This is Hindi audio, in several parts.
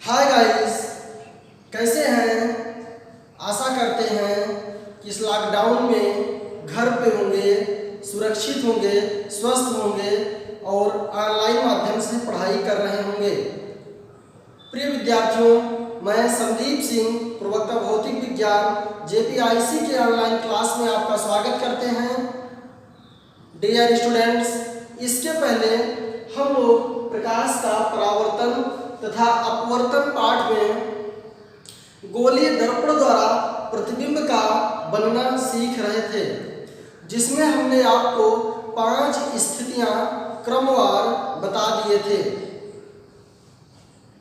हाय गाइस, कैसे हैं? आशा करते हैं कि इस लॉकडाउन में घर पे होंगे, सुरक्षित होंगे, स्वस्थ होंगे और ऑनलाइन माध्यम से पढ़ाई कर रहे होंगे। प्रिय विद्यार्थियों, मैं संदीप सिंह, प्रवक्ता भौतिक विज्ञान जेपीआईसी के ऑनलाइन क्लास में आपका स्वागत करते हैं। डियर स्टूडेंट्स, इसके पहले हम लोग प्रकाश का परावर्तन तथा अपवर्तन पाठ में गोलीय दर्पण द्वारा प्रतिबिंब का बनना सीख रहे थे, जिसमें हमने आपको 5 स्थितियां क्रमवार बता दिए थे।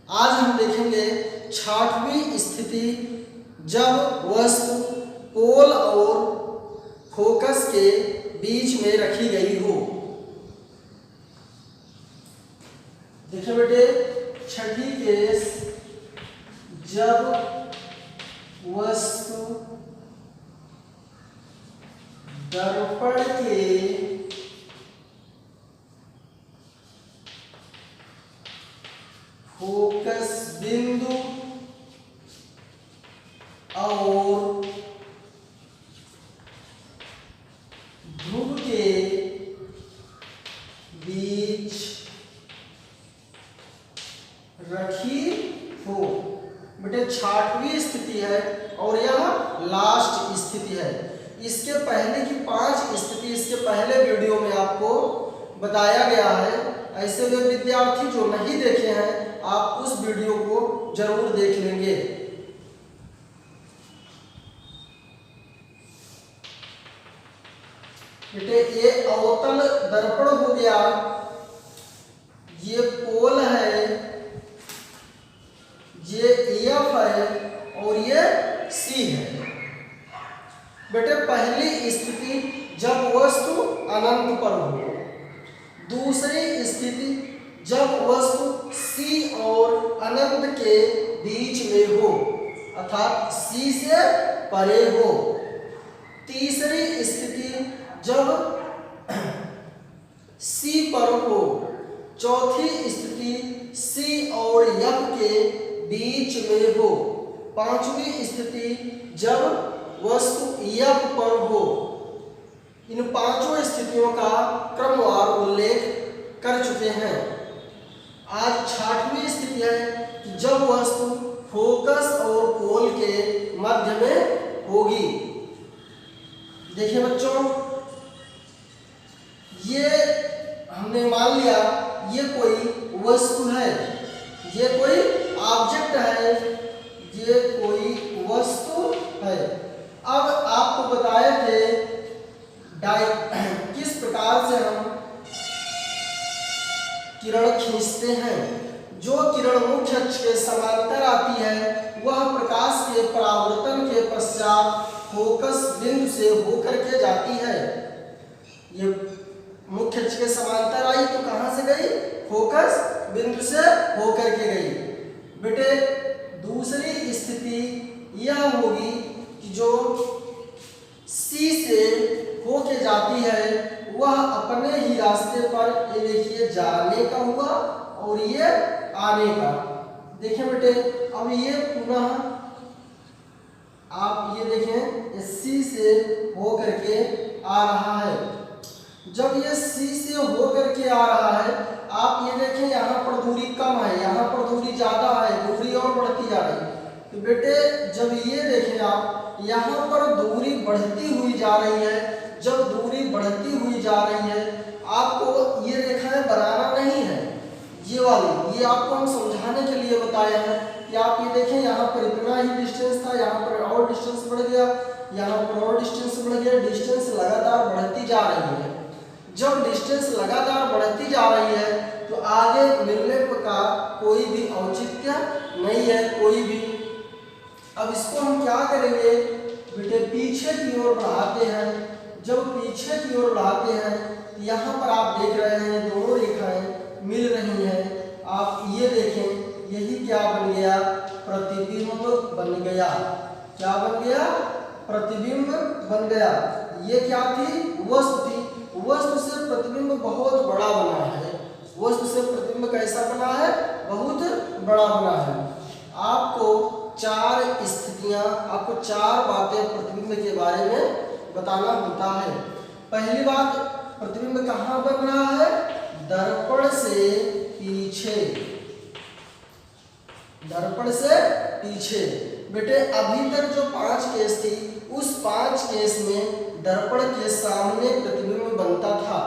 आज हम देखेंगे 6वीं स्थिति, जब वस्तु पोल और फोकस के बीच में रखी गई हो। देखिए बेटे, 6ठी केस, जब वस्तु दर्पण के फोकस बिंदु और ध्रुव के बीच रखी हो। बेटे 6वीं स्थिति है और यह लास्ट स्थिति है। इसके पहले की 5 स्थिति इसके पहले वीडियो में आपको बताया गया है। ऐसे वे विद्यार्थी जो नहीं देखे हैं, आप उस वीडियो को जरूर देख लेंगे। बेटे ये अवतल दर्पण हो गया, ये पोल है, ये एफ है और ये सी है। बेटे पहली स्थिति जब वस्तु अनंत पर हो। दूसरी स्थिति जब वस्तु सी और अनंत के बीच में हो, अर्थात सी से परे हो। तीसरी स्थिति जब सी पर हो। चौथी स्थिति सी और एफ के बीच में हो। 5वीं स्थिति जब वस्तु एफ पर हो। इन 5 स्थितियों का क्रमवार उल्लेख कर चुके हैं। आज 6वीं स्थिति है कि जब वस्तु फोकस और पोल के मध्य में होगी। देखिए बच्चों, ये हमने मान लिया ये कोई वस्तु है, ये कोई ऑब्जेक्ट है, ये कोई वस्तु है। अब आपको बताए थे किस प्रकार से हम किरण खींचते हैं। जो किरण मुख्य अक्ष के समांतर आती है वह प्रकाश के परावर्तन के पश्चात फोकस बिंदु से होकर के जाती है। ये मुख्य अक्ष के समांतर आई तो कहां से गई? फोकस बिंदु से होकर के गई। बेटे दूसरी स्थिति यह होगी कि जो सी से होके जाती है वह अपने ही रास्ते पर, ये देखिए, जाने का हुआ और ये आने का। देखिए बेटे, अब ये पुनः आप ये देखें, सी से होकर के आ रहा है। जब ये सी से होकर के आ रहा है, आप ये देखें यहाँ पर दूरी कम है, यहाँ पर दूरी ज्यादा है, दूरी और बढ़ती जा रही है। तो बेटे जब ये देखें आप, यहाँ पर दूरी बढ़ती हुई जा रही है। जब दूरी बढ़ती हुई जा रही है, आपको ये रेखाएं बनाना नहीं है, ये वाली, ये आपको हम समझाने के लिए बताया है कि आप ये देखें, यहाँ पर इतना ही डिस्टेंस था, यहाँ पर और डिस्टेंस बढ़ गया, यहाँ पर और डिस्टेंस बढ़ गया। डिस्टेंस लगातार बढ़ती जा रही है। जब डिस्टेंस लगातार बढ़ती जा रही है तो आगे मिलने का कोई भी औचित्य नहीं है, कोई भी। अब इसको हम क्या करेंगे? बेटे पीछे की ओर बढ़ाते हैं। जब पीछे की ओर बढ़ाते हैं, यहाँ पर आप देख रहे हैं दोनों रेखाएं मिल रही हैं। आप ये देखें, यही क्या बन गया? प्रतिबिंब बन गया। क्या बन गया? प्रतिबिंब बन गया। ये क्या थी? वस्तु थी। वस्तु से प्रतिबिंब बहुत बड़ा बना है। वस्तु से प्रतिबिंब कैसा बना है? बहुत बड़ा बना है। आपको चार स्थितियां, आपको चार बातें प्रतिबिंब के बारे में बताना होता है। पहली बात, प्रतिबिंब कहाँ पर बना है? दर्पण से पीछे, दर्पण से पीछे। बेटे अभी तक जो 5 केस थी, उस 5 केस में दर्पण के सामने प्रतिबिंब बनता था।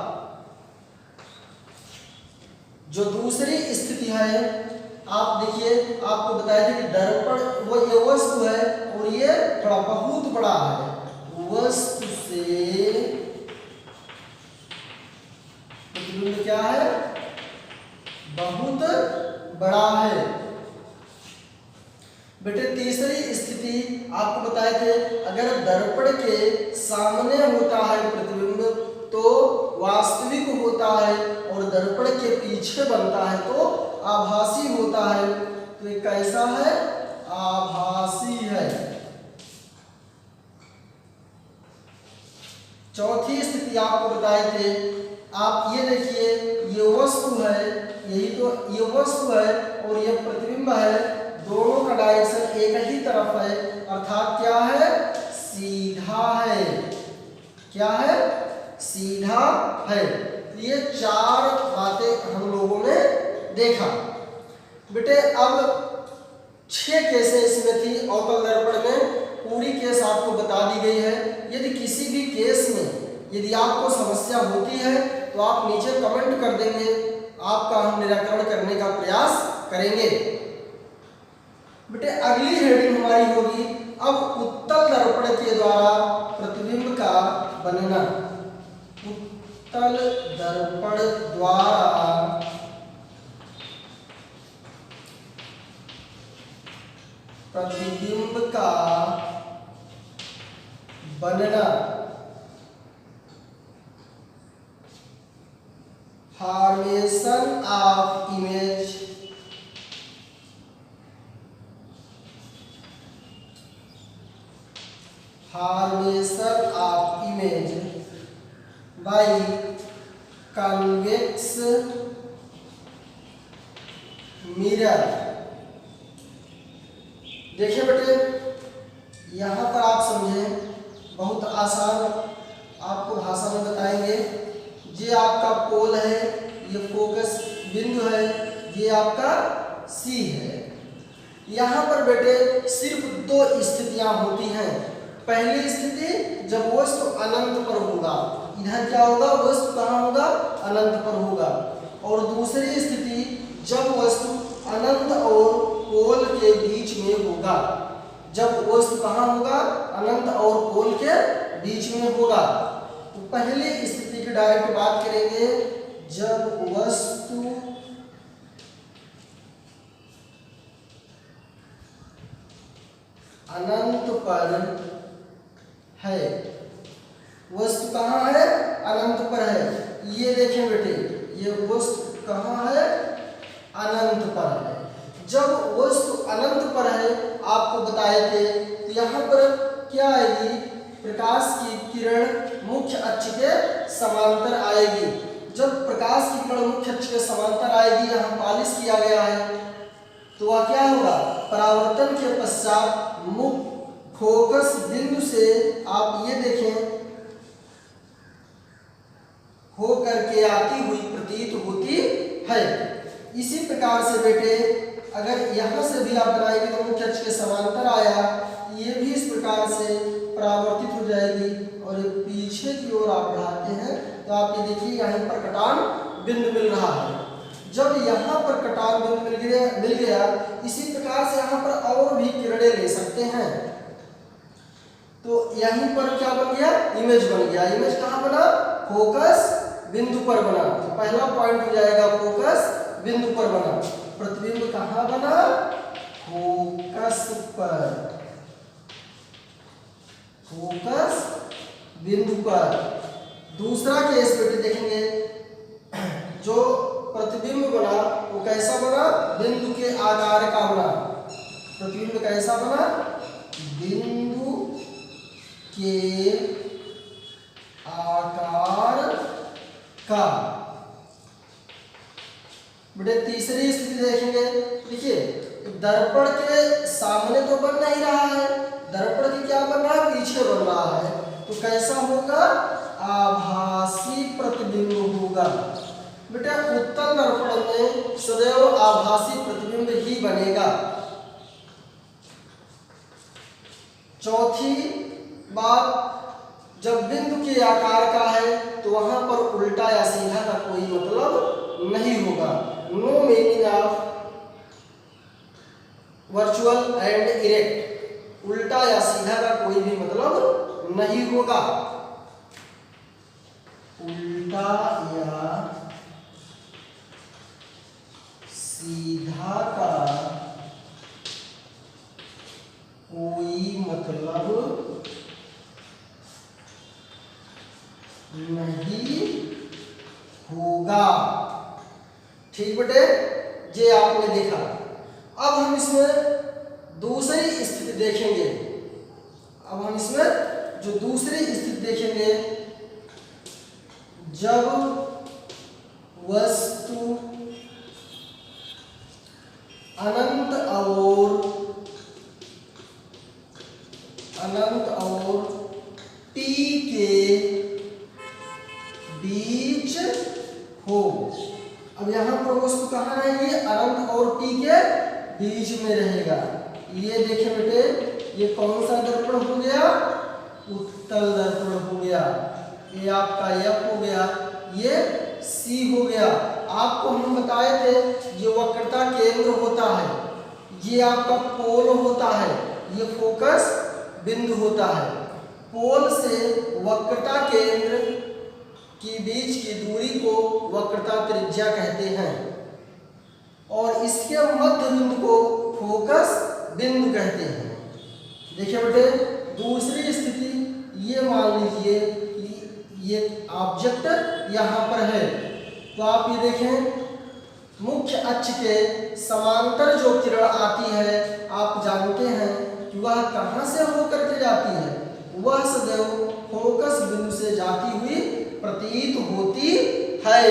जो दूसरी स्थिति है, आप देखिए, आपको बताया था कि दर्पण वो ये वस्तु है और ये थोड़ा बहुत बड़ा है, वस्तु से प्रतिबिंब क्या है? बहुत बड़ा है। बेटे तीसरी स्थिति आपको बताए थे, अगर दर्पण के सामने होता है प्रतिबिंब तो वास्तविक होता है, और दर्पण के पीछे बनता है तो आभासी होता है। तो ये कैसा है? आभासी है। चौथी स्थिति आपको बताए थे, आप ये देखिए, ये वस्तु है, यही तो ये वस्तु है और ये प्रतिबिंब है, दोनों का डायरेक्शन एक ही तरफ है, अर्थात क्या है? सीधा है। क्या है? सीधा है। ये चार बातें हम लोगों ने देखा। बेटे अब 6 केसें इसमें थी अवतल दर्पण में, पूरी केस आपको बता दी गई है। यदि किसी भी केस में यदि आपको समस्या होती है तो आप नीचे कमेंट कर देंगे, आपका हम निराकरण करने का प्रयास करेंगे। बेटे अगली हेडिंग हमारी होगी अब उत्तल दर्पण के द्वारा प्रतिबिंब का बनना। उत्तल दर्पण द्वारा प्रतिबिंब का बनना। Formation of image by convex mirror। देखिए बेटे, यहाँ पर आप समझें, बहुत आसान आपको भाषा में बताएंगे। ये आपका पोल है, ये फोकस बिंदु है, ये आपका सी है। यहाँ पर बेटे सिर्फ 2 स्थितियां होती हैं। पहली स्थिति जब वस्तु अनंत पर होगा, इधर क्या होगा? वस्तु कहाँ होगा? अनंत पर होगा। और दूसरी स्थिति जब वस्तु अनंत और पोल के बीच में होगा। जब वस्तु कहाँ होगा? अनंत और पोल के बीच में होगा। तो पहली स्थिति की डायरेक्ट बात करेंगे, जब वस्तु अनंत पर है। वस्तु कहाँ है? अनंत पर है। ये देखें बेटे, ये वस्तु कहाँ है? अनंत पर है। जब वस्तु अनंत पर है, आपको बताए थे, तो यहाँ पर क्या आएगी? प्रकाश की किरण मुख्य अक्ष के समांतर आएगी। जब प्रकाश की किरण मुख्य अक्ष के समांतर आएगी, यहाँ पॉलिश किया गया है, तो वह क्या होगा? परावर्तन के पश्चात मुख्य फोकस बिंदु से आप ये देखें हो करके आती हुई प्रतीत होती है। इसी प्रकार से बेटे अगर यहाँ से भी आप बनाएंगे तो मुख्य अक्ष के समांतर आया, ये भी इस प्रकार से परावर्तित हो जाएगी और ये पीछे की ओर आप बढ़ाते हैं तो आप ये देखिए यहाँ पर कटान बिंदु मिल रहा है। जब यहाँ पर कटान बिंदु मिल गया, इसी प्रकार से यहाँ पर और भी किरणें ले सकते हैं। तो यहीं पर क्या बन गया? इमेज बन गया। इमेज कहाँ बना? फोकस बिंदु पर बना। तो पहला पॉइंट हो जाएगा फोकस बिंदु पर बना। प्रतिबिंब कहाँ बना? फोकस पर, फोकस बिंदु पर। दूसरा केस बेटे देखेंगे, जो प्रतिबिंब बना वो कैसा बना? बिंदु के आकार का बना। प्रतिबिंब कैसा बना? बिंदु के आकार का। बेटे तीसरी स्थिति देखेंगे, देखिए दर्पण के सामने तो बन नहीं रहा है, दर्पण के क्या बन रहा है, पीछे बन रहा है। तो कैसा होगा, आभासी प्रतिबिंब होगा। बेटा उत्तल दर्पण में सदैव आभासी प्रतिबिंब ही बनेगा। चौथी बात, जब बिंदु के आकार का है तो वहां पर उल्टा या सीधा का कोई मतलब नहीं होगा। No meaning of virtual and erect, उल्टा या सीधा का कोई भी मतलब नहीं होगा। उल्टा या सीधा का कोई मतलब नहीं होगा। ठीक बेटे, ये आपने देखा। अब हम इसमें दूसरी स्थिति देखेंगे। अब हम इसमें जो दूसरी स्थिति देखेंगे, जब वस्तु अनंत और t के बीच हो। अब यहां पर वस्तु कहाँ रहेगी, अनंत और t के बीच में रहेगा। ये देखिए बेटे, ये कौन सा दर्पण हो गया, उत्तल दर्पण हो गया। ये आपका F हो गया, ये C हो गया। आपको हम बताए थे ये वक्रता केंद्र होता है, ये आपका पोल होता है, ये फोकस बिंदु होता है। पोल से वक्रता केंद्र के बीच की दूरी को वक्रता त्रिज्या कहते हैं और इसके मध्य बिंदु को फोकस बिंदु कहते हैं। देखिए बेटे, दूसरी स्थिति ये मान लीजिए ये ऑब्जेक्ट यहाँ पर है, तो आप ये देखें, मुख्य अक्ष के समांतर जो किरण आती है, आप जानते हैं कि वह कहाँ से होकर के जाती है, वह सदैव फोकस बिंदु से जाती हुई प्रतीत होती है।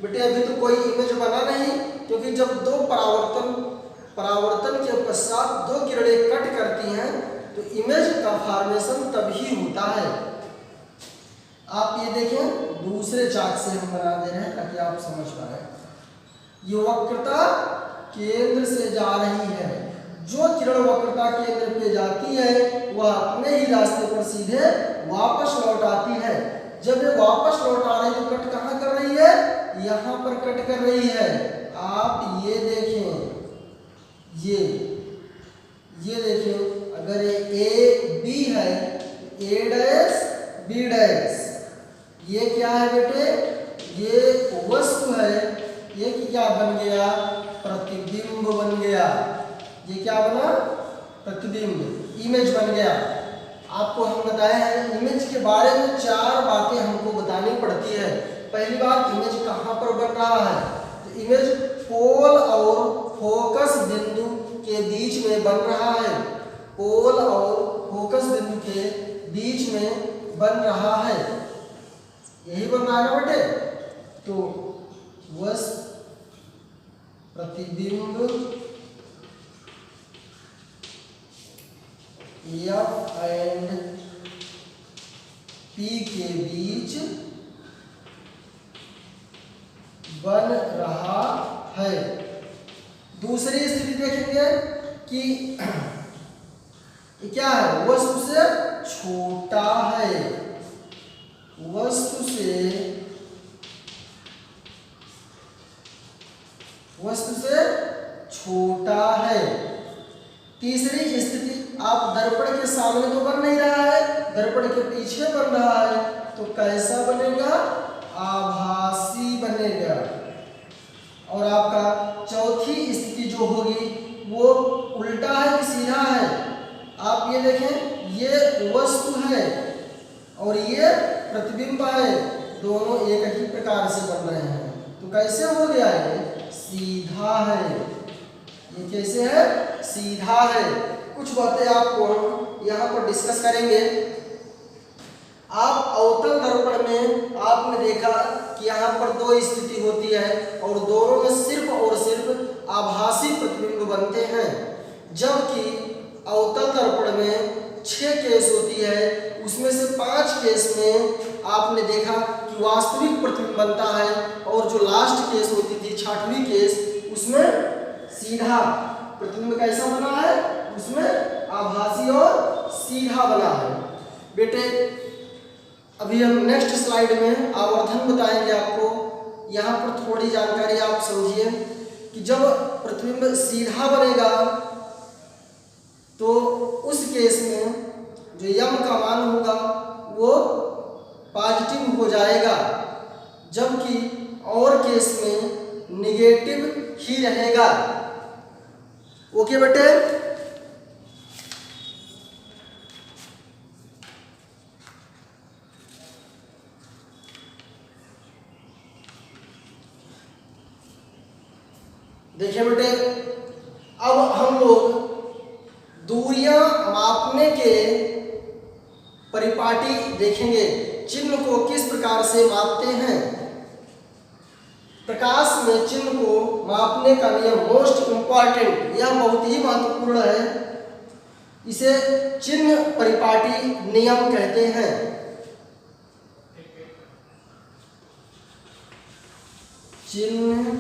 बेटे अभी तो कोई इमेज बना नहीं, क्योंकि जब दो परावर्तन के पश्चात दो किरणें कट करती हैं तो इमेज का फॉर्मेशन तभी होता है। आप ये देखें, दूसरे चार्ट से हम बना दे रहे हैं ताकि आप समझ पाए। ये वक्रता केंद्र से जा रही है, जो किरण वक्रता केंद्र पे जाती है वह अपने ही रास्ते पर सीधे वापस लौट आती है। जब ये वापस लौट आ रही है तो कट कहाँ कर रही है, यहाँ पर कट कर रही है। आप ये देखें, ये देखें, अगर ये ए बी है, ए डैश बी डैश, ये क्या है बेटे, ये वस्तु है, ये क्या बन गया, प्रतिबिंब बन गया। ये क्या बना, प्रतिबिंब, इमेज बन गया। आपको हम बताए हैं इमेज के बारे में 4 बातें हमको बतानी पड़ती है। पहली बात, इमेज कहाँ पर बन रहा है, तो इमेज पोल और फोकस बिंदु के बीच में बन रहा है। पोल और फोकस बिंदु के बीच में बन रहा है, यही बन रहा है ना बेटे। तो वस्तु प्रतिबिंब F एंड P के बीच बन रहा है। दूसरी स्थिति देखेंगे कि क्या है, वस्तु से छोटा है, वस्तु से छोटा है। तीसरी स्थिति, आप दर्पण के सामने तो बन नहीं रहा है, दर्पण के पीछे बन रहा है, तो कैसा बनेगा, आभासी बनेगा। और आपका चौथी स्थिति जो होगी वो उल्टा है कि सीधा है। आप ये देखें, ये वस्तु है और ये प्रतिबिंब है, दोनों एक ही प्रकार से बन रहे हैं, तो कैसे हो गया, ये सीधा है। ये कैसे है, सीधा है। कुछ बातें आपको हम यहाँ पर डिस्कस करेंगे। आप अवतल दर्पण में आपने देखा कि यहाँ पर 2 स्थिति होती है और दोनों में सिर्फ और सिर्फ आभासी प्रतिबिंब बनते हैं, जबकि अवतल दर्पण में 6 केस होती है, उसमें से 5 केस में आपने देखा कि वास्तविक प्रतिबिंब बनता है, और जो लास्ट केस होती थी 6वां केस, उसमें सीधा प्रतिबिंब कैसा बना है, उसमें आभासी और सीधा बना है। बेटे अभी हम नेक्स्ट स्लाइड में आवर्धन बताएंगे आपको। यहाँ पर थोड़ी जानकारी आप समझिए कि जब प्रतिबिंब सीधा बनेगा तो उस केस में जो यम का मान होगा वो पॉजिटिव हो जाएगा, जबकि और केस में निगेटिव ही रहेगा। ओके बेटे, देखिए बेटे अब हम लोग दूरियां मापने के परिपाटी देखेंगे, चिन्ह को किस प्रकार से मापते हैं। प्रकाश में चिन्ह को मापने का नियम मोस्ट इंपॉर्टेंट, यह बहुत ही महत्वपूर्ण है, इसे चिन्ह परिपाटी नियम कहते हैं। चिन्ह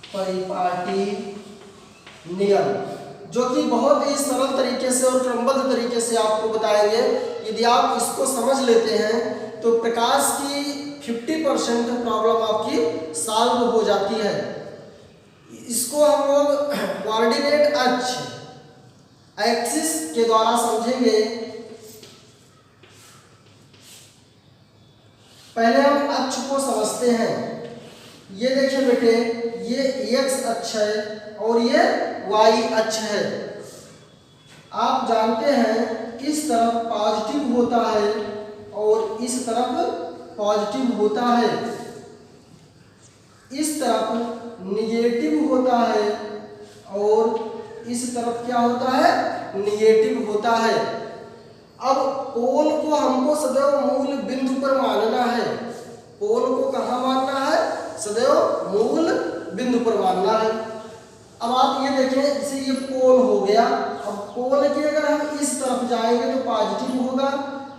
परिपाटी नियम, जो कि बहुत ही सरल तरीके से और क्रमबद्ध तरीके से आपको बताएंगे। यदि आप इसको समझ लेते हैं तो प्रकाश की 50% प्रॉब्लम आपकी सॉल्व हो जाती है। इसको हम लोग कोऑर्डिनेट अक्ष एक्सिस के द्वारा समझेंगे। पहले हम अक्ष को समझते हैं। ये देखिए बेटे, ये x अक्ष है और ये y अक्ष है। आप जानते हैं इस तरफ पॉजिटिव होता है और इस तरफ पॉजिटिव होता है, इस तरफ निगेटिव होता है और इस तरफ क्या होता है, निगेटिव होता है। अब पोल को हमको सदैव मूल बिंदु पर मानना है। पोल को कहाँ मानना है, सदैव मूल बिंदु पर मानना है। अब आप ये देखें, जैसे ये पोल हो गया, अब पोल के अगर हम इस तरफ जाएंगे तो पॉजिटिव होगा,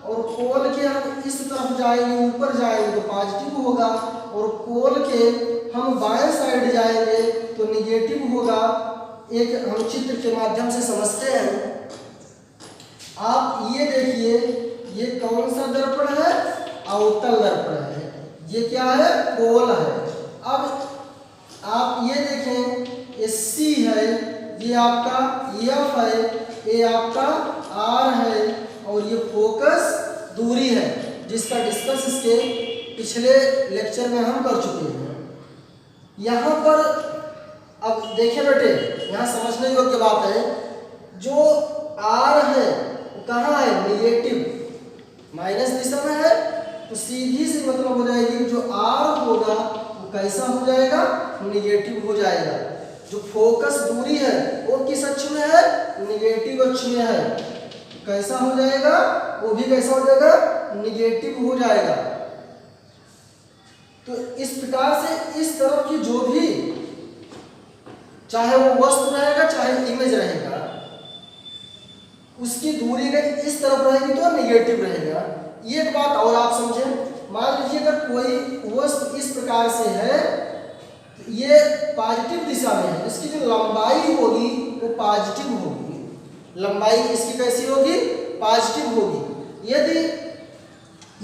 और पोल के हम इस तरफ जाएंगे, ऊपर जाएंगे तो पॉजिटिव होगा, और पोल के हम बाएं साइड जाएंगे तो निगेटिव होगा। एक हम चित्र के माध्यम से समझते हैं। आप ये देखिए, ये कौन सा दर्पण है, अवतल दर्पण है, ये क्या है, पोल है। अब आप ये देखें, ये C है, ये आपका F है, ये आपका R है, और ये फोकस दूरी है, जिसका डिस्कस इसके पिछले लेक्चर में हम कर चुके हैं। यहाँ पर अब देखिए बेटे, यहाँ समझने योग्य बात है, जो R है वो कहाँ है, निगेटिव माइनस दिशा में है, तो सीधी सी मतलब हो जाएगी जो R होगा वो कैसा हो जाएगा, निगेटिव हो जाएगा। जो फोकस दूरी है वो किस अक्ष में है, निगेटिव अक्ष में है, कैसा हो जाएगा, वो भी कैसा हो जाएगा, निगेटिव हो जाएगा। तो इस प्रकार से इस तरफ की जो भी, चाहे वो वस्तु रहेगा चाहे इमेज रहेगा, उसकी दूरी अगर इस तरफ रहेगी तो निगेटिव रहेगा। ये एक बात और आप समझें, मान लीजिए अगर कोई वस्तु इस प्रकार से है, तो ये पॉजिटिव दिशा में है, इसकी जो लंबाई होगी वो पॉजिटिव होगी, लंबाई इसकी कैसी होगी, पॉजिटिव होगी। यदि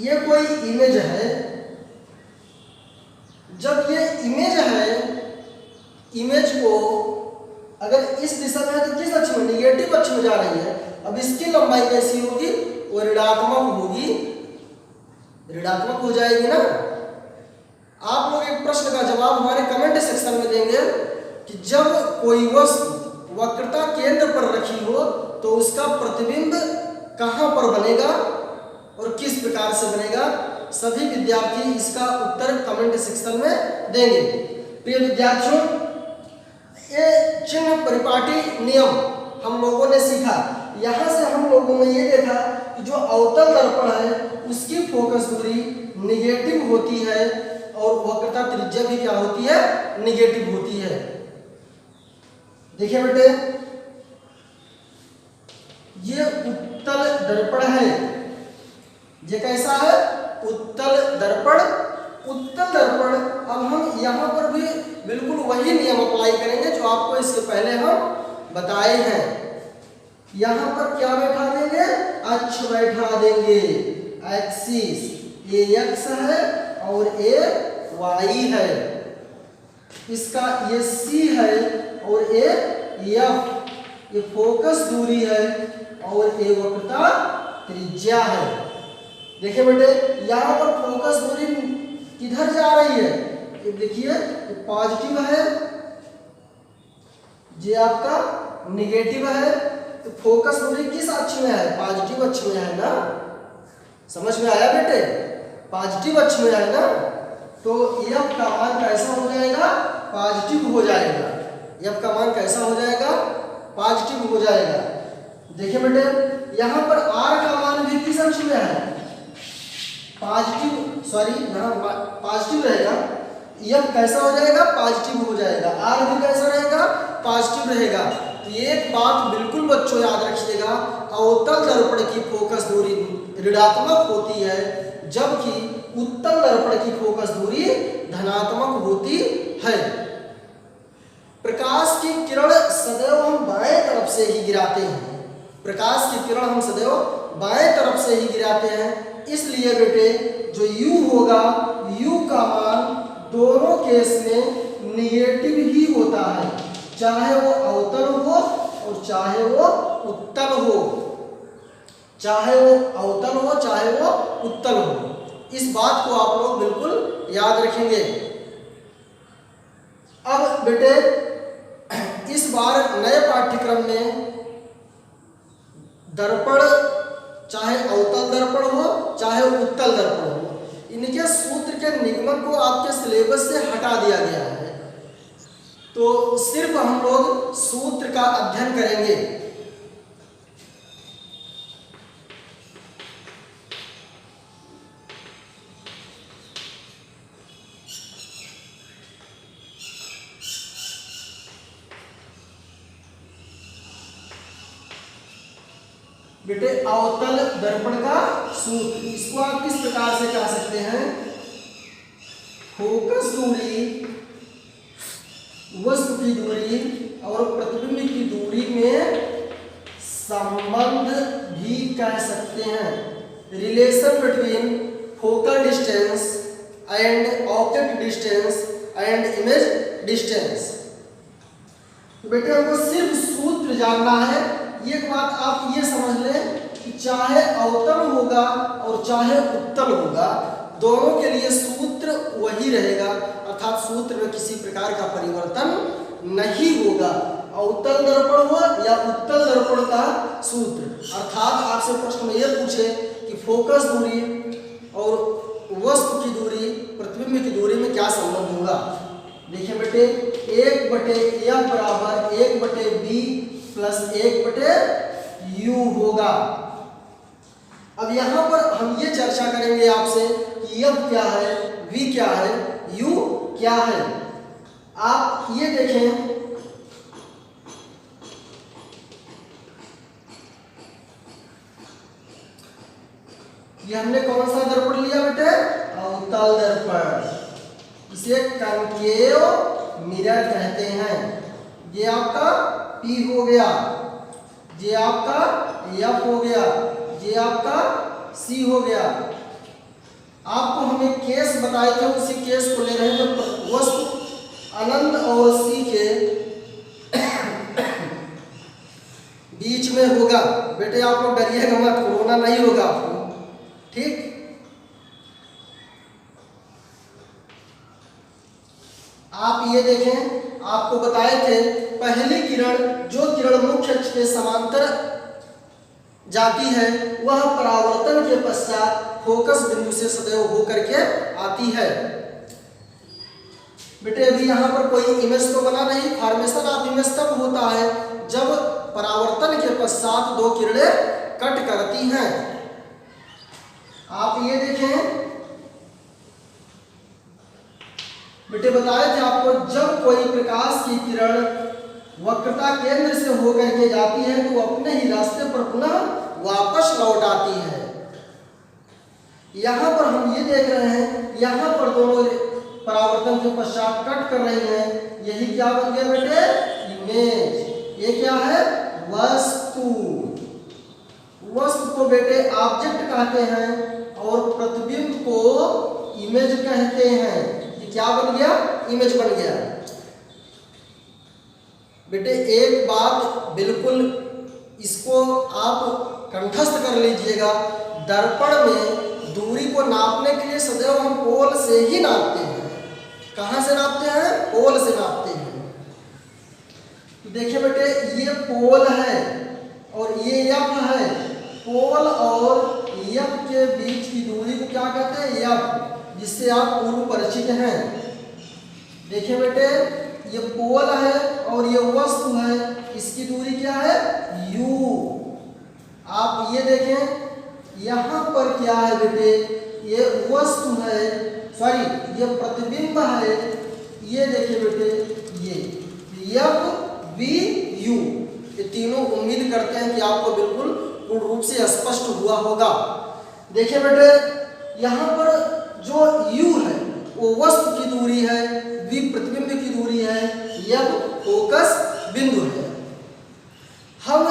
ये कोई इमेज है, जब ये इमेज है, इमेज को अगर इस दिशा में है तो किस अक्ष में, निगेटिव अक्ष में जा रही है। अब इसकी लंबाई कैसी होगी, वो ऋणात्मक होगी, ऋणात्मक हो जाएगी ना। आप लोग एक प्रश्न का जवाब हमारे कमेंट सेक्शन में देंगे कि जब कोई वस्तु वक्रता केंद्र पर रखी हो तो उसका प्रतिबिंब कहाँ पर बनेगा और किस प्रकार से बनेगा। सभी विद्यार्थी इसका उत्तर कमेंट सेक्शन में देंगे। प्रिय विद्यार्थियों, ये चिन्ह परिपाटी नियम हम लोगों ने सीखा। यहाँ से हम लोगों ने ये देखा कि जो अवतल दर्पण है उसकी फोकस दूरी निगेटिव होती है और वक्रता त्रिज्या भी क्या होती है, निगेटिव होती है। देखिए बेटे, ये उत्तल दर्पण है। ये कैसा है? उत्तल दर्पण। उत्तल दर्पण, अब हम यहाँ पर भी बिल्कुल वही नियम अप्लाई करेंगे जो आपको इससे पहले हम बताए हैं। यहाँ पर क्या बैठा देंगे? अक्ष बैठा देंगे, एक्सिस। ये एक्स है और ये वाई है। इसका ये सी है और ये एफ, ये फोकस दूरी है और ये वक्रता त्रिज्या है। देखिए बेटे, यहाँ पर फोकस दूरी किधर जा रही है? ये देखिए, ये पॉजिटिव है, ये आपका निगेटिव है। तो फोकस दूरी किस अक्ष में है? पॉजिटिव अक्ष में है ना। समझ में आया बेटे? पॉजिटिव अक्ष में है ना। तो एफ का मान कैसा हो जाएगा? पॉजिटिव हो जाएगा। एफ का मान कैसा हो जाएगा? पॉजिटिव हो जाएगा। देखिए बेटे, यहाँ पर आर का मान भी किस अक्ष में है? पॉजिटिव, सॉरी यहाँ पॉजिटिव रहेगा। एफ कैसा हो जाएगा? पॉजिटिव हो जाएगा। आर भी कैसा रहेगा? पॉजिटिव रहेगा। तो एक बात बिल्कुल बच्चों याद रखिएगा, अवतल दर्पण की फोकस दूरी ऋणात्मक होती है, जबकि उत्तल दर्पण की फोकस दूरी धनात्मक होती है। प्रकाश की किरण सदैव हम बाएं तरफ से ही गिराते हैं। प्रकाश की किरण हम सदैव बाएं तरफ से ही गिराते हैं। इसलिए बेटे, जो U होगा, U का मान दोनों केस में निगेटिव ही होता है, चाहे वो अवतल हो और चाहे वो उत्तल हो। चाहे वो अवतल हो चाहे वो उत्तल हो। इस बात को आप लोग बिल्कुल याद रखेंगे। अब बेटे, इस बार नए पाठ्यक्रम में दर्पण, चाहे अवतल दर्पण हो चाहे उत्तल दर्पण हो, इनके सूत्र के निगमन को आपके सिलेबस से हटा दिया गया है। तो सिर्फ हम लोग सूत्र का अध्ययन करेंगे। बेटे, अवतल दर्पण का सूत्र, इसको आप किस प्रकार से कह सकते हैं? फोकस दूरी, वस्तु की दूरी और प्रतिबिंब की दूरी में संबंध भी कह सकते हैं। Relation between focal distance and object distance and image distance. बेटे, हमको सिर्फ सूत्र जानना है। एक बात आप ये समझ लें कि चाहे अवतल होगा और चाहे उत्तल होगा, दोनों के लिए सूत्र वही रहेगा, अर्थात सूत्र में किसी प्रकार का परिवर्तन नहीं होगा। अवतल दर्पण हो या उत्तल दर्पण का सूत्र, अर्थात आपसे प्रश्न में यह पूछे कि फोकस दूरी और वस्तु की दूरी, प्रतिबिंब की दूरी में क्या संबंध होगा। देखिए बेटे, 1/F बराबर 1/B प्लस 1/U होगा। अब यहाँ पर हम ये चर्चा करेंगे आपसे कि F क्या है, V क्या है, U क्या है। आप ये देखें, ये हमने कौन सा दर्पण लिया बेटे? अवतल दर्पण। इसे कनकेव मिरर कहते हैं। ये आपका P हो गया, ये आपका F हो गया, ये आपका C हो गया। आपको हमें केस बताए थे, उसी केस को ले रहे हैं जब वस्तु अनंत और C के बीच में होगा। बेटे, आप लोग डरिएगा मत, कोरोना नहीं होगा आपको, ठीक। आप ये देखें, आपको बताए थे पहली किरण, जो किरण मुख्य अक्ष के समांतर जाती है, वह परावर्तन के पश्चात फोकस बिंदु से सदैव होकर के आती है। बेटे, अभी यहाँ पर कोई इमेज तो बना नहीं। फॉर्मेशन ऑफ इमेज तब होता है जब परावर्तन के पश्चात दो किरणें कट करती हैं। आप ये देखें बेटे, बताए थे आपको, जब कोई प्रकाश की किरण वक्रता केंद्र से होकर के जाती है तो अपने ही रास्ते पर पुनः वापस लौट आती है। यहाँ पर हम ये देख रहे हैं, यहाँ पर दोनों परावर्तन के पश्चात कट कर रही हैं, यही क्या बन गया बेटे? इमेज। ये क्या है? वस्तु। वस्तु को बेटे ऑब्जेक्ट कहते हैं और प्रतिबिंब को इमेज कहते हैं। ये क्या बन गया? इमेज बन गया। बेटे एक बात बिल्कुल इसको आप कंठस्थ कर लीजिएगा, दर्पण में दूरी को नापने के लिए सदैव हम पोल से ही नापते हैं। कहाँ से नापते हैं? पोल से नापते हैं। देखिए बेटे ये पोल है और ये यफ है। पोल और यफ के बीच की दूरी को क्या कहते हैं? यफ, जिससे आप पूर्व परिचित हैं। देखिए बेटे ये पोल है और ये वस्तु है, इसकी दूरी क्या है? u। आप ये देखें यहाँ पर क्या है बेटे? ये वस्तु है, सॉरी ये प्रतिबिंब है। ये देखिए बेटे ये एफ वी यू, ये तीनों उम्मीद करते हैं कि आपको बिल्कुल पूर्ण रूप से स्पष्ट हुआ होगा। देखिए बेटे यहाँ पर जो u है वो वस्तु की दूरी है, v प्रतिबिंब की दूरी है, f फोकस बिंदु है। हम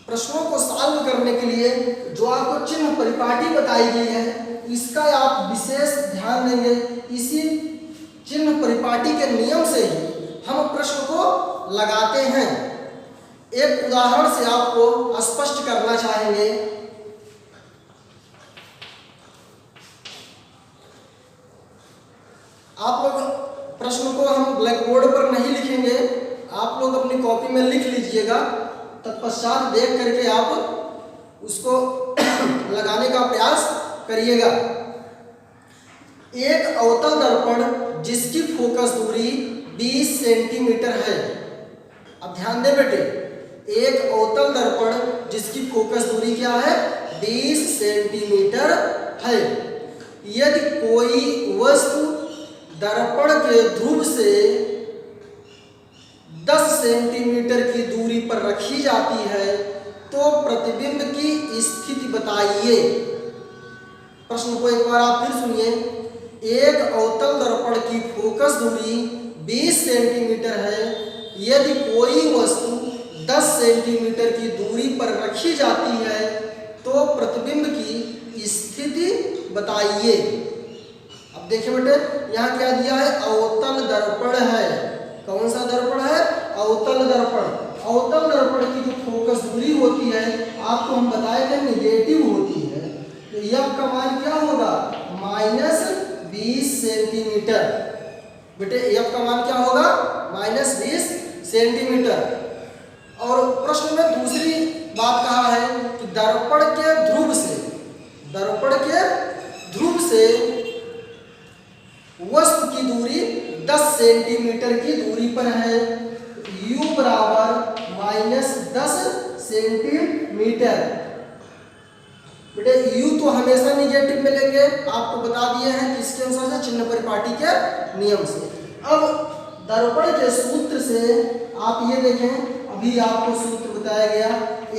प्रश्नों को सॉल्व करने के लिए जो आपको चिन्ह परिपाटी बताई गई है इसका आप विशेष ध्यान देंगे। इसी चिन्ह परिपाटी के नियम से ही हम प्रश्न को लगाते हैं। एक उदाहरण से आपको स्पष्ट करना चाहेंगे। आप लोग प्रश्न को हम ब्लैक बोर्ड पर नहीं लिखेंगे, आप लोग अपनी कॉपी में लिख लीजिएगा, तत्पश्चात देख करके आप उसको लगाने का प्रयास करिएगा। एक अवतल दर्पण जिसकी फोकस दूरी 20 सेंटीमीटर है। अब ध्यान दें बेटे, एक अवतल दर्पण जिसकी फोकस दूरी क्या है? 20 सेंटीमीटर है। यदि कोई वस्तु दर्पण के ध्रुव से 10 सेंटीमीटर की दूरी पर रखी जाती है तो प्रतिबिंब की स्थिति बताइए। प्रश्न को एक बार आप फिर सुनिए। एक अवतल दर्पण की फोकस दूरी 20 सेंटीमीटर है। यदि कोई वस्तु 10 सेंटीमीटर की दूरी पर रखी जाती है तो प्रतिबिंब की स्थिति बताइए। अब देखिए बेटे यहाँ क्या दिया है? अवतल दर्पण है। कौन सा दर्पण है? अवतल दर्पण। अवतल दर्पण की जो फोकस दूरी होती है आपको हम बताए थे निगेटिव होती है, तो यह का मान क्या होगा? -20 सेंटीमीटर। बेटे एफ का मान क्या होगा? -20 सेंटीमीटर। और प्रश्न में दूसरी बात कहा है कि दर्पण के ध्रुव से वस्तु की दूरी 10 सेंटीमीटर की दूरी पर है। u बराबर -10 सेंटीमीटर। बेटे u तो हमेशा निगेटिव में लेंगे, आपको बता दिए हैं कि इसके अनुसार से चिन्ह परिपाटी के नियम से। अब दर्पण के सूत्र से आप ये देखें, अभी आपको सूत्र बताया गया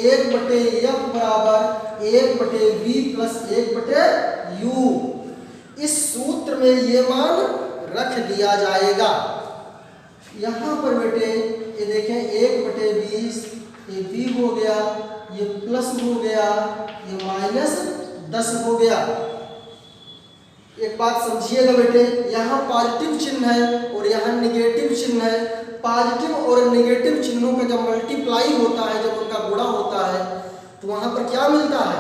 1/f बराबर 1/v प्लस 1/u। इस सूत्र में ये मान रख दिया जाएगा। यहाँ पर बेटे ये देखें 1/20, ये v हो गया, ये प्लस हो गया, ये -10 हो गया। एक बात समझिएगा बेटे, यहाँ पॉजिटिव चिन्ह है और यहाँ निगेटिव चिन्ह है। पॉजिटिव और निगेटिव चिन्हों का जब मल्टीप्लाई होता है, जब उनका गुणा होता है तो वहाँ पर क्या मिलता है?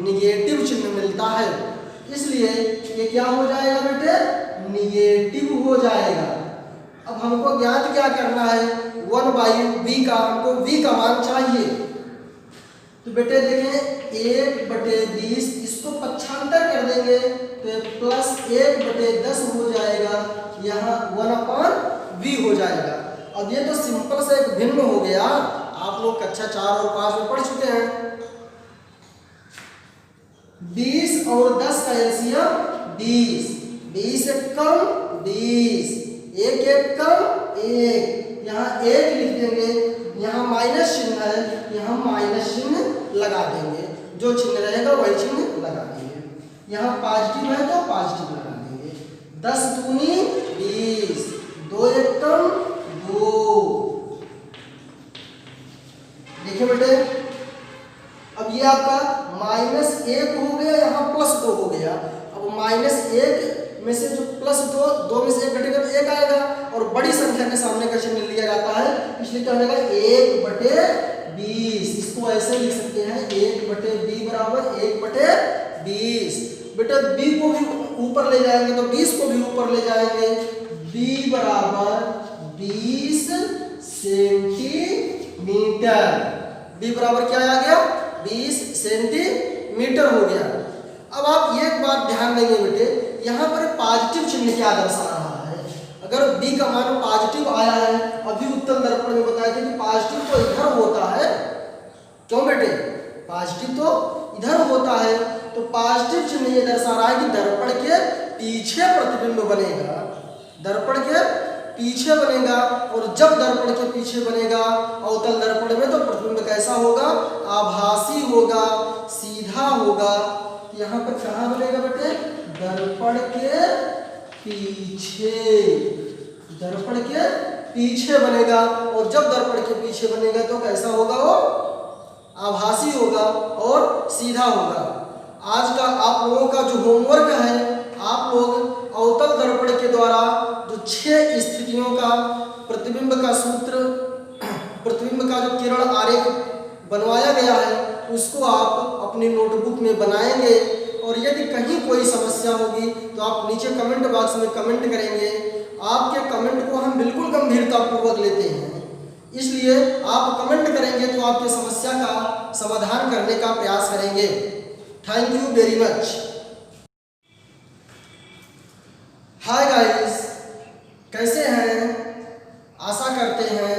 निगेटिव चिन्ह मिलता है। इसलिए ये क्या हो जाएगा बेटे? निगेटिव हो जाएगा। अब हमको ज्ञात क्या करना है? 1/v का, हमको v का मान चाहिए। तो बेटे देखें 1/20, इसको पक्षांतर कर देंगे तो ये प्लस 1/10 हो जाएगा, यहाँ 1/v हो जाएगा। अब ये तो सिंपल से एक भिन्न हो गया, आप लोग कक्षा 4 और 5 में पढ़ चुके हैं। 20 और 10 का एलसीएम 20, 20 एक कम 20, 1 एक कम 1, यहाँ 1 लिख देंगे, यहाँ माइनस चिन्ह है, यहाँ माइनस चिन्ह लगा देंगे, जो चिन्ह रहेगा वही चिन्ह लगा देंगे। यहाँ पॉजिटिव है तो पॉजिटिव लगा देंगे। 10 दूनी 20, 2 एकम 2। देखिए बेटे, अब ये आपका -1 हो गया, यहाँ +2 हो गया। अब -1 में से जो +2, 2 में से 1 घटेगा तो 1 आएगा, और बड़ी संख्या के सामने का चिन्ह लिया जाता है, इसलिए क्या होगा 1/20। इसको ऐसे लिख सकते हैं 1/b बराबर 1/20। बेटा b को भी ऊपर ले जाएंगे तो 20 को भी ऊपर ले जाएंगे, b बराबर 20 सेंटीमीटर। b बराबर क्या आ गया 20 सेंटीमीटर हो गया। अब आप एक बात ध्यान देंगे बेटे, यहाँ पर पॉजिटिव चिन्ह क्या दर्शा रहा है। अगर b का मान पॉजिटिव आया है, अभी उत्तल दर्पण में बताया था कि पॉजिटिव तो इधर होता है, क्यों बेटे, पॉजिटिव तो इधर होता है, तो पॉजिटिव चिन्ह ये दर्शा रहा है कि दर्पण के पीछे प्रतिबिंब बनेगा, दर्पण के पीछे बनेगा। और जब दर्पण के पीछे बनेगा अवतल दर्पण में, तो प्रतिबिंब कैसा होगा, आभासी होगा, सीधा होगा। यहाँ पर कहाँ बनेगा बेटे, दर्पण के पीछे, दर्पण के पीछे बनेगा। और जब दर्पण के पीछे बनेगा तो कैसा होगा, वो आभासी होगा और सीधा होगा। आज का आप लोगों का जो होमवर्क है, आप लोग अवतल दर्पण के द्वारा जो 6 स्थितियों का प्रतिबिंब का सूत्र, प्रतिबिंब का जो किरण आरेख बनवाया गया है, उसको आप अपनी नोटबुक में बनाएंगे। और यदि कहीं कोई समस्या होगी तो आप नीचे कमेंट बॉक्स में कमेंट करेंगे। आपके कमेंट को हम बिल्कुल गंभीरतापूर्वक लेते हैं, इसलिए आप कमेंट करेंगे तो आपकी समस्या का समाधान करने का प्रयास करेंगे। Thank you very much. Hi guys, कैसे हैं? आशा करते हैं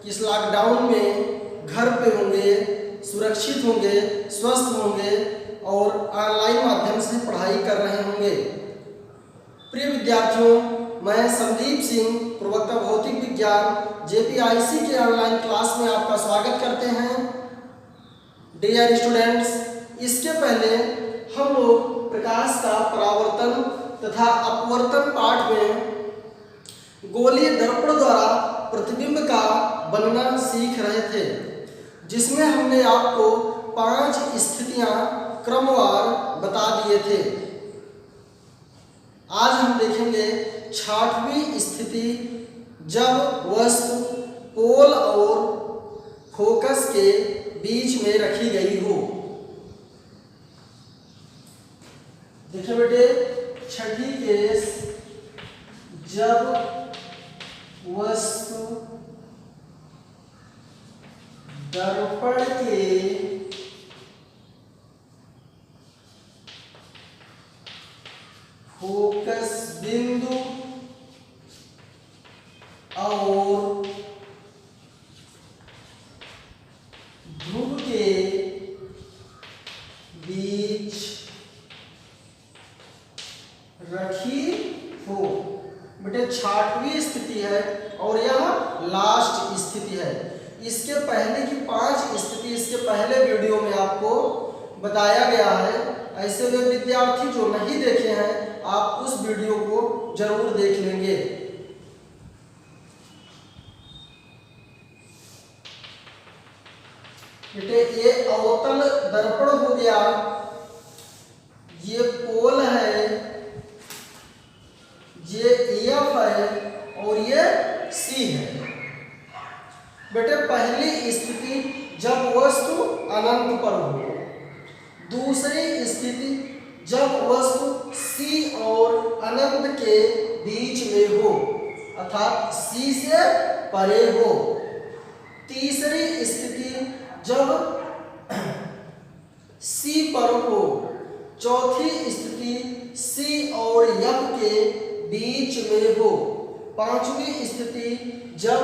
कि इस लॉकडाउन में घर पे होंगे, सुरक्षित होंगे, स्वस्थ होंगे और ऑनलाइन माध्यम से पढ़ाई कर रहे होंगे। प्रिय विद्यार्थियों, मैं संदीप सिंह, प्रवक्ता भौतिक विज्ञान जेपीआईसी के ऑनलाइन क्लास में आपका स्वागत करते हैं। डियर स्टूडेंट्स, इसके पहले हम लोग प्रकाश का परावर्तन तथा अपवर्तन पाठ में गोलीय दर्पण द्वारा प्रतिबिंब का बनना सीख रहे थे, जिसमें हमने आपको 5 स्थितियां क्रमवार बता दिए थे। आज हम देखेंगे 6वीं स्थिति, जब वस्तु पोल और फोकस के बीच में रखी गई हो। देखिए बेटे, 6ठी केस, जब वस्तु दर्पण के फोकस बिंदु और ध्रुव के बीच रखी हो। बेटे 6वीं स्थिति है और यह लास्ट स्थिति है। इसके पहले की 5 स्थिति इसके पहले वीडियो में आपको बताया गया है। ऐसे वे विद्यार्थी जो नहीं देखे हैं, आप उस वीडियो को जरूर देख लेंगे। बेटे ये अवतल दर्पण हो गया, ये पोल है, ये EF है और ये C है। बेटे पहली स्थिति जब वस्तु अनंत पर हो, दूसरी स्थिति जब वस्तु C और अनंत के बीच में हो अर्थात C से परे हो, तीसरी स्थिति जब C पर हो, चौथी स्थिति C और F के बीच में हो, पांचवी स्थिति जब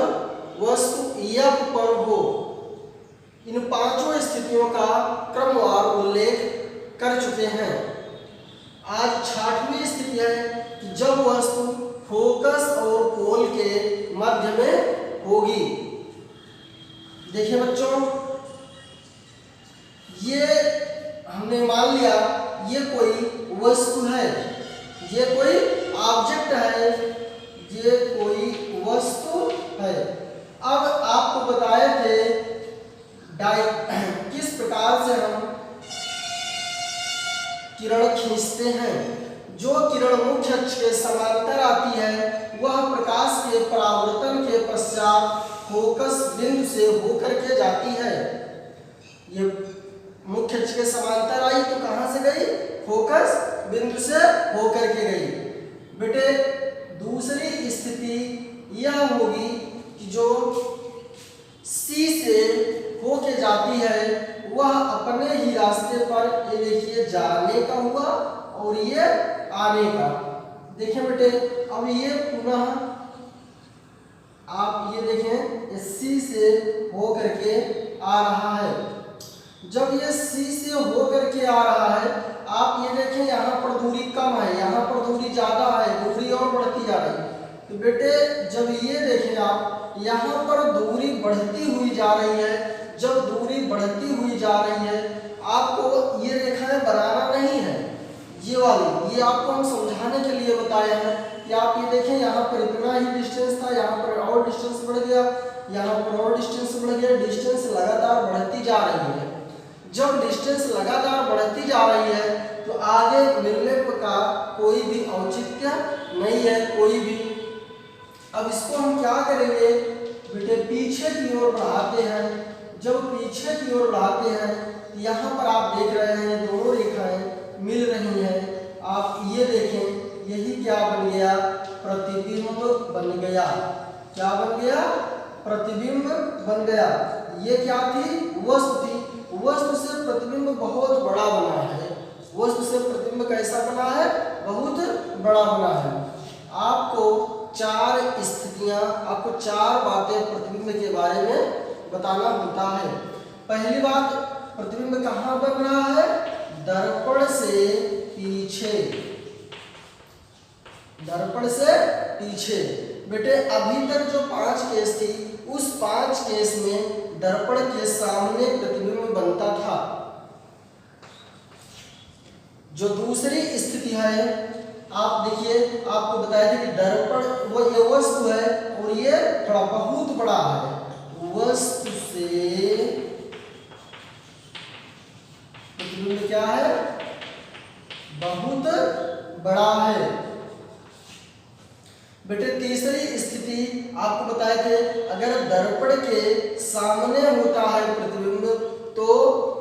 वस्तु F पर हो। इन 5 स्थितियों का क्रमवार उल्लेख कर चुके हैं। आज 6वीं स्थिति है कि जब वस्तु फोकस और पोल के मध्य में होगी। देखिए बच्चों, ये हमने मान लिया ये कोई वस्तु है, ये कोई ऑब्जेक्ट है, ये कोई वस्तु है। अब आपको बताए थे किस प्रकार से हम किरण खींचते हैं। जो किरण मुख्य अक्ष के समांतर आती है वह प्रकाश के परावर्तन के पश्चात फोकस बिंदु से होकर के जाती है। ये मुख्य अक्ष के समांतर आई तो कहां से गई? फोकस बिंदु से होकर के गई। बेटे दूसरी स्थिति यह होगी कि जो C से होके जाती है वह अपने ही रास्ते पर, ये देखिए जाने का हुआ और ये आने का। देखिए बेटे अब ये पुनः आप ये देखें C से होकर के आ रहा है। जब ये C से होकर के आ रहा है, आप ये देखें यहाँ पर दूरी कम है, यहाँ पर दूरी ज्यादा है, दूरी और बढ़ती जा रही है। तो बेटे जब ये देखें आप यहाँ पर दूरी बढ़ती हुई जा रही है, जब दूरी बढ़ती हुई जा रही है आपको ये रेखाएं बनाना नहीं है, ये वाली, ये आपको हम समझाने के लिए बताया है कि आप ये देखें यहाँ पर इतना ही डिस्टेंस था, यहाँ पर और डिस्टेंस बढ़ गया, यहाँ पर और डिस्टेंस बढ़ गया, डिस्टेंस लगातार बढ़ती जा रही है। जब डिस्टेंस लगातार बढ़ती जा रही है तो आगे मिलने का कोई भी औचित्य नहीं है, कोई भी। अब इसको हम क्या करेंगे बेटे, पीछे की ओर बढ़ाते हैं। जब पीछे की ओर बढ़ाते हैं यहाँ पर आप देख रहे हैं दोनों रेखाएं मिल रही हैं। आप ये देखें यही क्या बन गया? प्रतिबिंब बन गया। क्या बन गया? प्रतिबिंब बन गया। ये क्या थी? वस्तु थी। वस्तु से प्रतिबिंब बहुत बड़ा बना है। वस्तु से प्रतिबिंब कैसा बना है? बहुत बड़ा बना है। आपको चार स्थितियां, आपको चार बातें प्रतिबिंब के बारे में बताना होता है। पहली बात, प्रतिबिंब कहाँ पर बना है? दर्पण से पीछे। दर्पण से पीछे। बेटे अभी तक जो 5 केस थी उस 5 केस में दर्पण के सामने प्रतिबिंब बनता था। जो दूसरी स्थिति है, आप देखिए आपको बताया था कि दर्पण वो ये वस्तु है और ये बड़ा बहुत बड़ा है। वस्तु से प्रतिबिंब क्या है? बहुत बड़ा है। बेटे तीसरी स्थिति आपको बताए थे, अगर दर्पण के सामने होता है प्रतिबिंब तो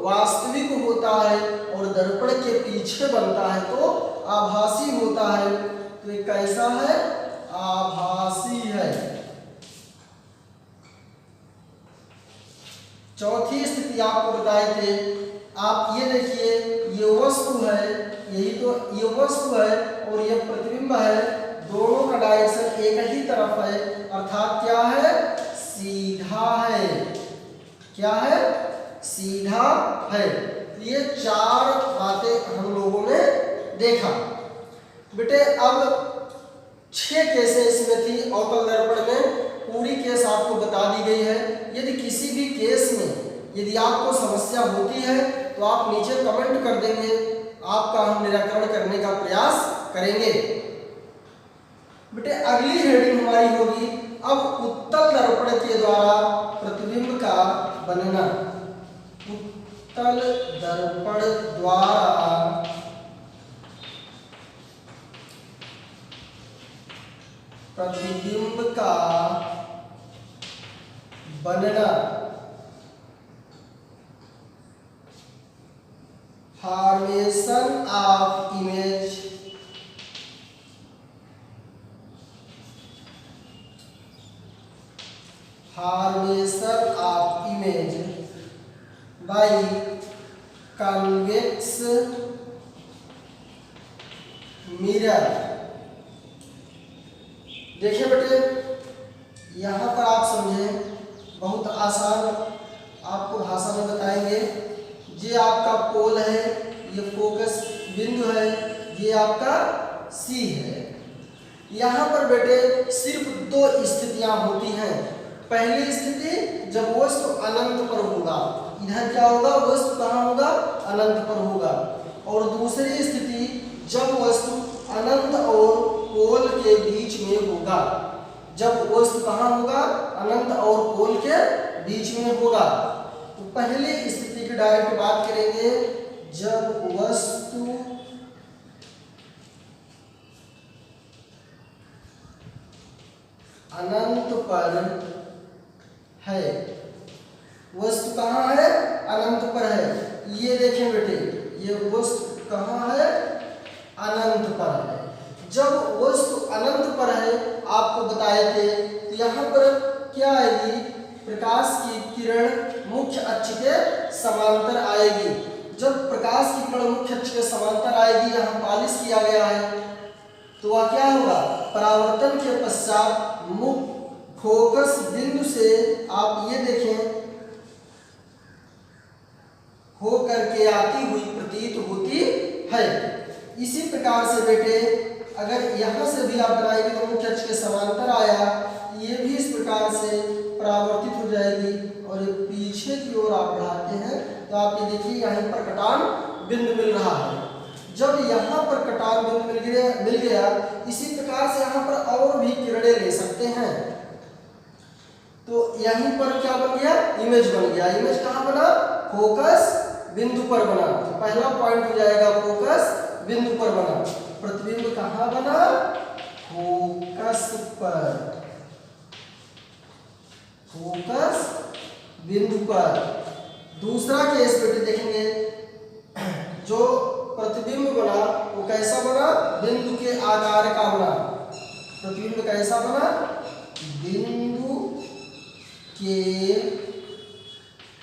वास्तविक होता है और दर्पण के पीछे बनता है तो आभासी होता है। तो ये कैसा है? आभासी है। चौथी स्थिति आपको बताए थे, आप ये देखिए ये वस्तु है, यही तो ये वस्तु है और ये प्रतिबिंब है, दोनों का डायरेक्शन एक ही तरफ है, अर्थात क्या है? सीधा है। क्या है? सीधा है। ये चार बातें हम लोगों ने देखा। बेटे अब 6 केसें इसमें थी अवतल दर्पण में, पूरी केस आपको बता दी गई है। यदि किसी भी केस में यदि आपको समस्या होती है तो आप नीचे कमेंट कर देंगे, आपका हम निराकरण करने का प्रयास करेंगे। बेटे अगली हेडिंग हमारी होगी अब उत्तल दर्पण के द्वारा प्रतिबिंब का बनना। उत्तल दर्पण द्वारा प्रतिबिंब का बनना। Formation of image by convex mirror। देखिए बेटे यहाँ पर आप समझें, बहुत आसान आपको भाषा में बताएंगे। ये आपका पोल है, ये फोकस बिंदु है, ये आपका C है। यहाँ पर बेटे सिर्फ 2 स्थितियां होती हैं। पहली स्थिति जब वस्तु अनंत पर होगा, इधर क्या होगा, वस्तु कहाँ होगा, अनंत पर होगा। और दूसरी स्थिति जब वस्तु अनंत और पोल के बीच में होगा, जब वस्तु कहाँ होगा, अनंत और पोल के बीच में होगा। तो पहली स्थिति की डायरेक्ट बात करेंगे, जब वस्तु अनंत पर है, वस्तु कहाँ है, अनंत पर है। ये देखें बेटे, ये वस्तु कहाँ है, अनंत पर है। जब वस्तु अनंत पर है, आपको बताए थे, तो यहाँ पर क्या आएगी, प्रकाश की किरण मुख्य अक्ष के समांतर आएगी। जब प्रकाश की किरण मुख्य अक्ष के समांतर आएगी, यहाँ पालिश किया गया है, तो वह क्या होगा, परावर्तन के पश्चात मुख्य फोकस बिंदु से आप ये देखें हो करके आती हुई प्रतीत होती है। इसी प्रकार से बेटे अगर यहाँ से भी आप बनाएंगे तो मुख्य अक्ष के समांतर आया, ये भी इस प्रकार से परावर्तित हो जाएगी। और ये पीछे की ओर आप बढ़ाते हैं तो आप ये देखिए यहाँ पर कटान बिंदु मिल रहा है। जब यहाँ पर कटान बिंदु मिल गया, इसी प्रकार से यहाँ पर और भी किरणें ले सकते हैं। तो यहीं पर क्या बन गया, इमेज बन गया। इमेज कहाँ बना, फोकस बिंदु पर बना। तो पहला पॉइंट हो जाएगा फोकस बिंदु पर बना। प्रतिबिंब कहाँ बना, फोकस पर, फोकस बिंदु पर। दूसरा केस बेटे देखेंगे, जो प्रतिबिंब बना वो कैसा बना, बिंदु के आकार का बना। प्रतिबिंब कैसा बना, बिंदु के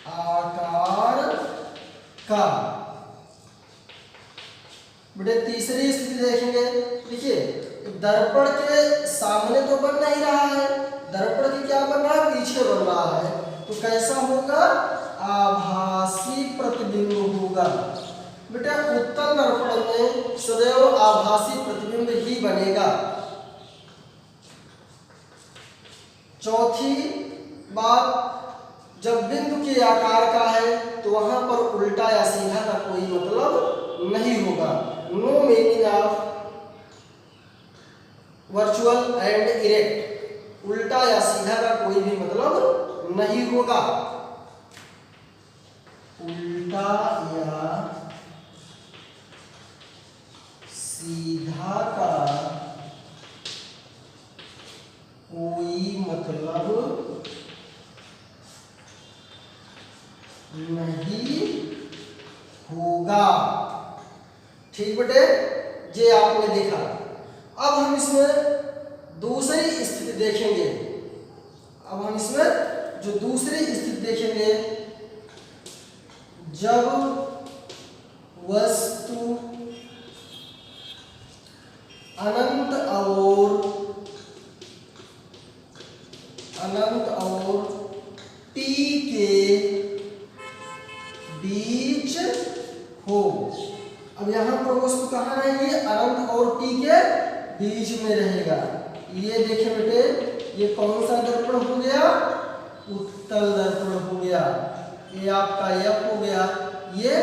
आकार का। बेटे तीसरी स्थिति देखेंगे, देखिए दर्पण के सामने तो बन नहीं रहा है, दर्पण की क्या बन रहा है, पीछे बन रहा है। तो कैसा होगा, आभासी प्रतिबिंब होगा। बेटा उत्तल दर्पण में सदैव आभासी प्रतिबिंब ही बनेगा। चौथी बात, जब बिंदु के आकार का है तो वहां पर उल्टा या सीधा का कोई मतलब नहीं होगा। No meaning of virtual and erect, उल्टा या सीधा का कोई भी मतलब नहीं होगा। उल्टा या सीधा का कोई मतलब नहीं होगा। ठीक बेटे, ये आपने देखा। अब हम इसमें दूसरी स्थिति देखेंगे। अब हम इसमें जो दूसरी स्थिति देखेंगे, जब वस्तु अनंत और टी के बीच हो। अब यहाँ पर वस्तु कहाँ रहेगी, अनंत और टी के बीच में रहेगा। ये देखें बेटे, ये कौन सा दर्पण हो गया, उत्तल दर्पण हो गया। ये आपका एफ हो गया, ये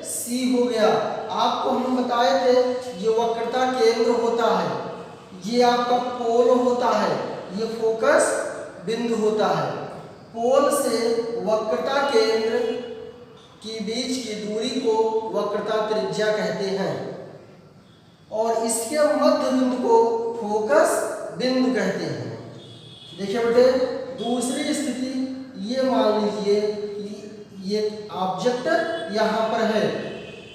सी हो गया। आपको हम बताए थे ये वक्रता केंद्र होता है, ये आपका पोल होता है, ये फोकस बिंदु होता है। पोल से वक्रता केंद्र की बीच की दूरी को वक्रता त्रिज्या कहते हैं, और इसके मध्य बिंदु को फोकस बिंदु कहते हैं। देखिए बेटे, दूसरी स्थिति ये मान लीजिए ये ऑब्जेक्ट यहाँ पर है,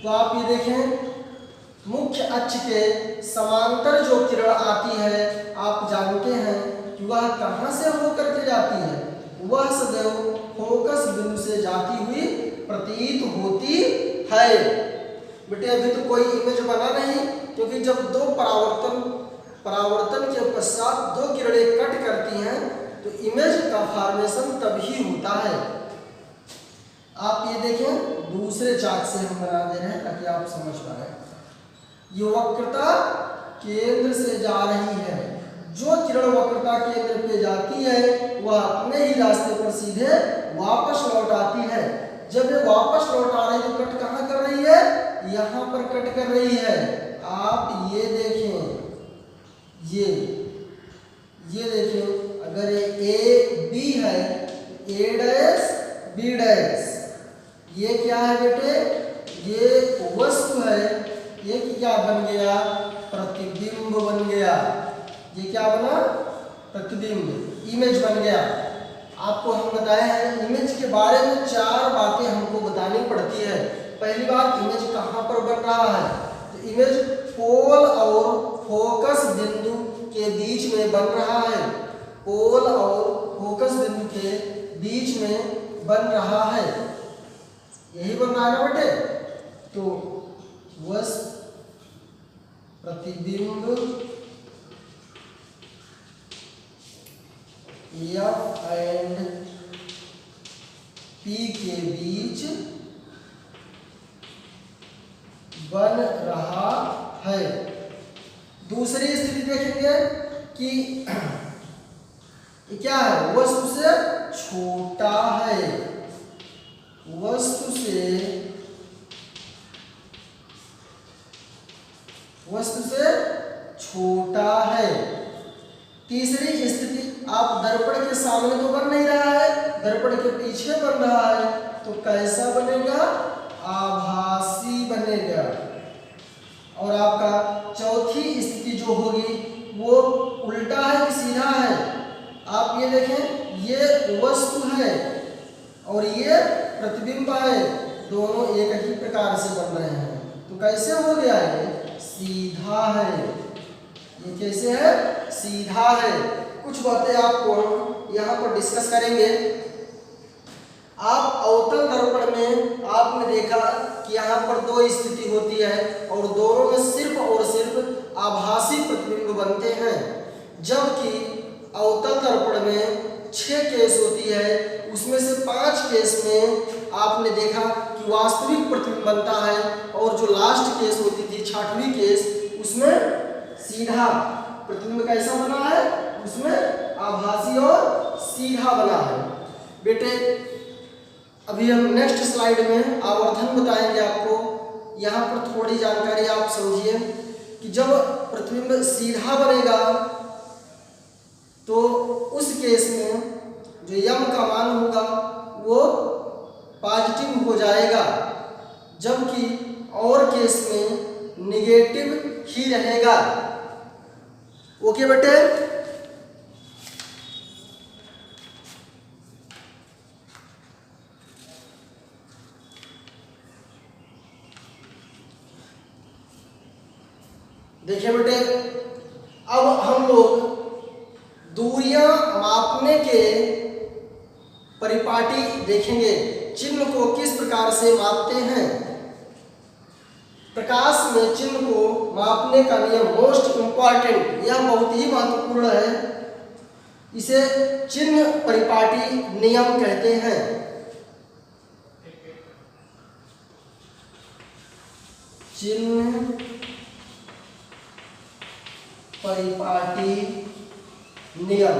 तो आप ये देखें मुख्य अक्ष के समांतर जो किरण आती है, आप जानते हैं कि वह कहाँ से होकर के जाती है, वह सदैव फोकस बिंदु से जाती हुई प्रतीत होती है। बेटे अभी तो कोई इमेज बना नहीं, क्योंकि जब दो परावर्तन के पश्चात दो किरणें कट करती हैं तो इमेज का फॉर्मेशन तभी होता है। आप ये देखें, दूसरे चार्ट से हम बना दे रहे हैं ताकि आप समझ पाए। ये वक्रता केंद्र से जा रही है, जो किरण वक्रता केंद्र पे जाती है वह अपने ही रास्ते पर सीधे वापस लौट आती है। जब ये वापस लौट आ रही है तो कट कहाँ कर रही है, यहाँ पर कट कर रही है। आप ये देखें, ये देखें, अगर ये ए बी है, ए डैश बी डैश, ये क्या है बेटे, ये वस्तु है, ये क्या बन गया, प्रतिबिंब बन गया। ये क्या बना, प्रतिबिंब, इमेज बन गया। आपको हम बताए हैं इमेज के बारे में 4 बातें हमको बतानी पड़ती है। पहली बात, इमेज कहाँ पर बन रहा है, तो इमेज पोल और फोकस बिंदु के बीच में बन रहा है। पोल और फोकस बिंदु के बीच में बन रहा है, यही बन रहा है ना बेटे। तो वस्तु प्रतिबिंब F एंड P के बीच बन रहा है। दूसरी स्थिति देखेंगे कि क्या है, वस्तु से छोटा है, वस्तु से छोटा है। तीसरी स्थिति, आप दर्पण के सामने तो बन नहीं रहा है, दर्पण के पीछे बन रहा है, तो कैसा बनेगा, आभासी बनेगा। और आपका चौथी स्थिति जो होगी वो उल्टा है कि सीधा है। आप ये देखें, ये वस्तु है और ये प्रतिबिंब है, दोनों एक ही प्रकार से बन रहे हैं, तो कैसे हो गया, ये सीधा है। ये कैसे है, सीधा है। कुछ बातें आपको हम यहाँ पर डिस्कस करेंगे। आप अवतल दर्पण में आपने देखा कि यहाँ पर 2 स्थिति होती है और दोनों में सिर्फ और सिर्फ आभासी प्रतिबिंब बनते हैं, जबकि अवतल दर्पण में 6 केस होती है, उसमें से 5 केस में आपने देखा कि वास्तविक प्रतिबिंब बनता है, और जो लास्ट केस होती थी 6वां केस, उसमें सीधा प्रतिबिंब कैसा बना है, उसमें आभासी और सीधा बना है। बेटे अभी हम नेक्स्ट स्लाइड में आवर्धन बताएंगे आपको। यहाँ पर थोड़ी जानकारी आप समझिए कि जब प्रतिबिंब सीधा बनेगा तो उस केस में जो यम का मान होगा वो पॉजिटिव हो जाएगा, जबकि और केस में निगेटिव ही रहेगा। ओके बेटे, देखिए बेटे, अब हम लोग दूरियां मापने के परिपाटी देखेंगे, चिन्ह को किस प्रकार से मापते हैं। प्रकाश में चिन्ह को मापने का नियम मोस्ट इंपॉर्टेंट, यह बहुत ही महत्वपूर्ण है, इसे चिन्ह परिपाटी नियम कहते हैं। चिन्ह परिपाटी नियम,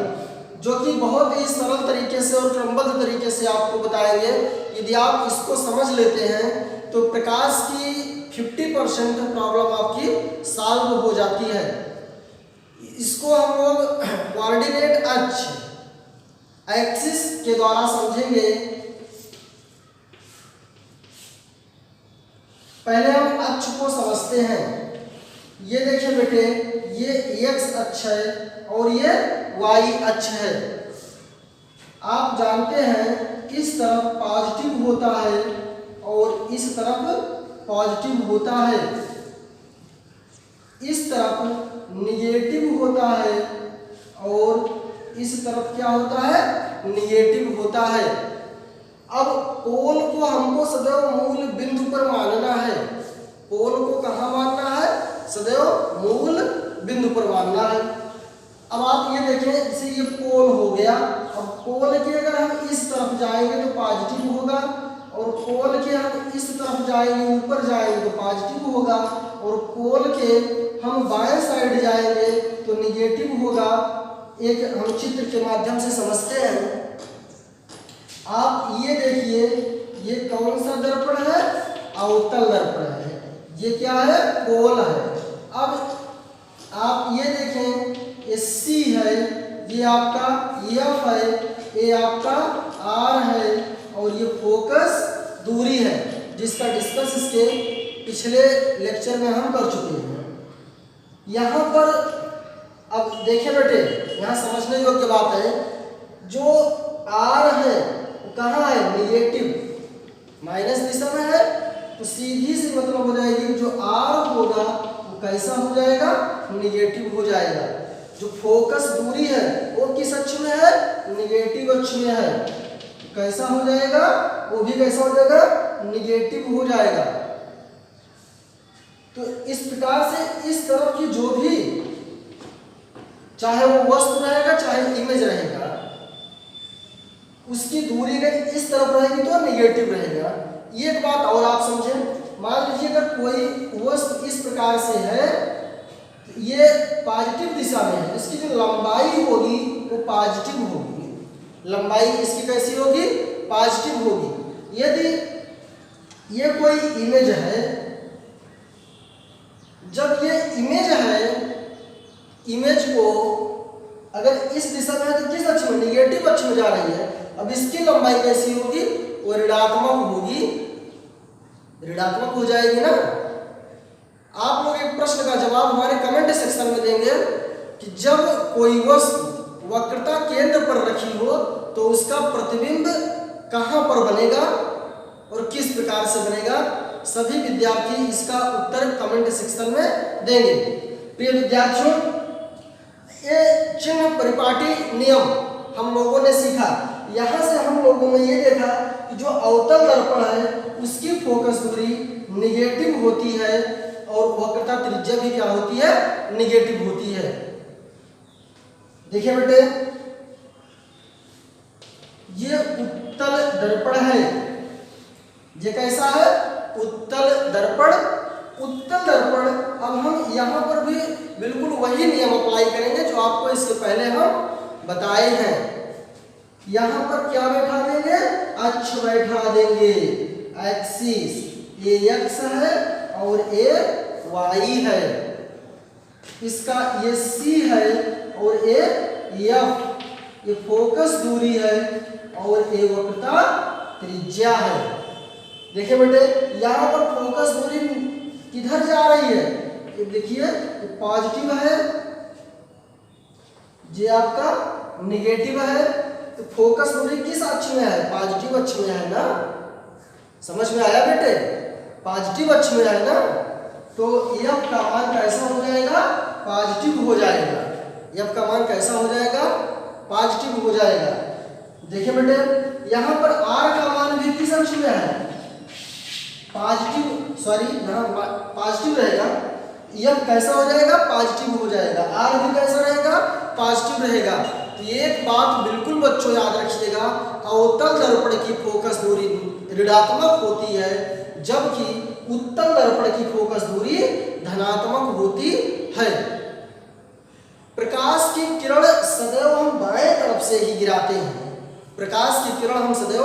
जो कि बहुत ही सरल तरीके से और क्रमबद्ध तरीके से आपको बताएंगे। यदि आप इसको समझ लेते हैं तो प्रकाश की 50% प्रॉब्लम आपकी सॉल्व हो जाती है। इसको हम लोग कोऑर्डिनेट अक्ष एक्सिस के द्वारा समझेंगे। पहले हम अक्ष को समझते हैं। ये देखिए बेटे, ये एक्स अक्ष है और ये वाई अक्ष है। आप जानते हैं इस तरफ पॉजिटिव होता है और इस तरफ पॉजिटिव होता है, इस तरफ निगेटिव होता है और इस तरफ क्या होता है, निगेटिव होता है। अब पोल को हमको सदैव मूल बिंदु पर मानना है। पोल को कहाँ मानना है, सदैव मूल बिंदु पर मानना है। अब आप ये देखें, जैसे ये पोल हो गया, अब पोल के अगर हम इस तरफ जाएंगे तो पॉजिटिव होगा, और पोल के हम इस तरफ जाएंगे, ऊपर जाएंगे तो पॉजिटिव होगा, और पोल के हम बाएं साइड जाएंगे तो निगेटिव होगा। एक हम चित्र के माध्यम से समझते हैं। आप ये देखिए, ये कौन सा दर्पण है? अवतल दर्पण है। ये क्या है? कोल है। अब आप ये देखें, ये C है, ये आपका F है, ये आपका R है और ये फोकस दूरी है, जिसका डिस्कस इसके पिछले लेक्चर में हम कर चुके हैं। यहाँ पर अब देखिए बेटे, यहाँ समझने योग्य बात है, जो R है वो कहाँ है? निगेटिव माइनस दिशा में है, तो सीधी सी मतलब हो जाएगी जो R होगा वो कैसा हो जाएगा? निगेटिव हो जाएगा। जो फोकस दूरी है वो किस अक्ष में है? निगेटिव अक्ष में है। कैसा हो जाएगा? वो भी कैसा हो जाएगा? निगेटिव हो जाएगा। तो इस प्रकार से इस तरफ की जो भी, चाहे वो वस्तु रहेगा चाहे इमेज रहेगा, उसकी दूरी अगर इस तरफ रहेगी तो निगेटिव रहेगा। ये एक बात और आप समझें, मान लीजिए अगर कोई वस्तु इस प्रकार से है, तो ये पॉजिटिव दिशा में है, इसकी जो लंबाई होगी वो पॉजिटिव होगी। लंबाई इसकी कैसी होगी? पॉजिटिव होगी। यदि ये कोई इमेज है, जब ये इमेज है, इमेज को अगर इस दिशा में है तो किस अक्ष में? निगेटिव अक्ष में जा रही है। अब इसकी लंबाई कैसी होगी? वो ऋणात्मक होगी, ऋणात्मक हो जाएगी ना। आप लोग एक प्रश्न का जवाब हमारे कमेंट सेक्शन में देंगे कि जब कोई वस्तु वक्रता केंद्र पर रखी हो तो उसका प्रतिबिंब कहाँ पर बनेगा और किस प्रकार से बनेगा। सभी विद्यार्थी इसका उत्तर कमेंट सेक्शन में देंगे। प्रिय विद्यार्थियों, ये चिन्ह परिपाटी नियम हम लोगों ने सीखा। यहाँ से हम लोगों ने ये देखा कि जो अवतल दर्पण है उसकी फोकस दूरी निगेटिव होती है और वक्रता त्रिज्या भी क्या होती है? निगेटिव होती है। देखिए बेटे, ये उत्तल दर्पण है। ये कैसा है? उत्तल दर्पण। उत्तल दर्पण, अब हम यहाँ पर भी बिल्कुल वही नियम अप्लाई करेंगे जो आपको इसके पहले हम बताए हैं। यहाँ पर क्या बैठा देंगे? अक्ष बैठा देंगे, एक्सिस। ये x है और ये y है। इसका ये C है और ये F, ये फोकस दूरी है और ये वक्रता त्रिज्या है। देखिए बेटे, यहाँ पर फोकस दूरी किधर जा रही है? ये देखिए, ये पॉजिटिव है, ये आपका निगेटिव है। तो फोकस दूरी किस अक्ष में है? पॉजिटिव अक्ष में है ना। समझ में आया बेटे? पॉजिटिव अक्ष में है ना। तो F का मान कैसा हो जाएगा? पॉजिटिव हो जाएगा। F का मान कैसा हो जाएगा? पॉजिटिव हो जाएगा। देखिए बेटे, यहाँ पर R का मान भी किस अक्ष में है? पॉजिटिव, सॉरी यहाँ पॉजिटिव रहेगा। F कैसा हो जाएगा? पॉजिटिव हो जाएगा। R भी कैसा रहेगा? पॉजिटिव रहेगा। तो एक बात बिल्कुल बच्चों याद रखिएगा, अवतल दर्पण की फोकस दूरी ऋणात्मक होती है, जबकि उत्तल दर्पण की फोकस दूरी धनात्मक होती है। प्रकाश की किरण सदैव हम बाएं तरफ से ही गिराते हैं। प्रकाश की किरण हम सदैव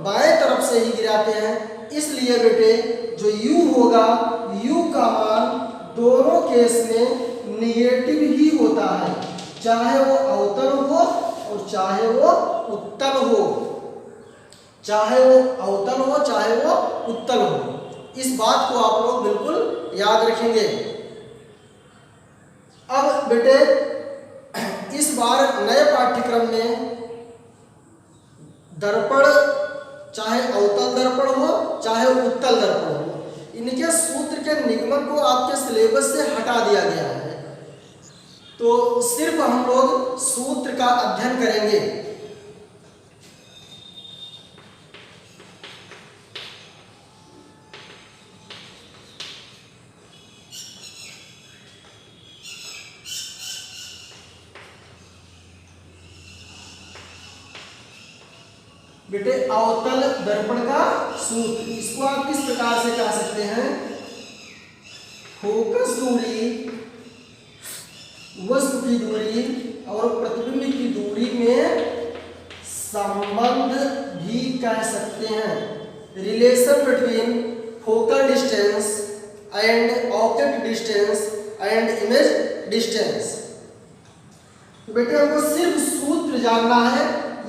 बाएं तरफ से ही गिराते हैं। इसलिए बेटे, जो U होगा, U का मान दोनों केस में निगेटिव ही होता है, चाहे वो अवतल हो और चाहे वो उत्तल हो। चाहे वो अवतल हो चाहे वो उत्तल हो। इस बात को आप लोग बिल्कुल याद रखेंगे। अब बेटे, इस बार नए पाठ्यक्रम में दर्पण, चाहे अवतल दर्पण हो चाहे उत्तल दर्पण हो, इनके सूत्र के निगमन को आपके सिलेबस से हटा दिया गया है। तो सिर्फ हम लोग सूत्र का अध्ययन करेंगे। बेटे, अवतल दर्पण का सूत्र, इसको आप किस प्रकार से कह सकते हैं? फोकस दूरी वस्तु की दूरी और प्रतिबिंब की दूरी में संबंध भी कह सकते हैं। Relation between focal distance and object distance and image distance. तो बेटे हमको सिर्फ सूत्र जानना है।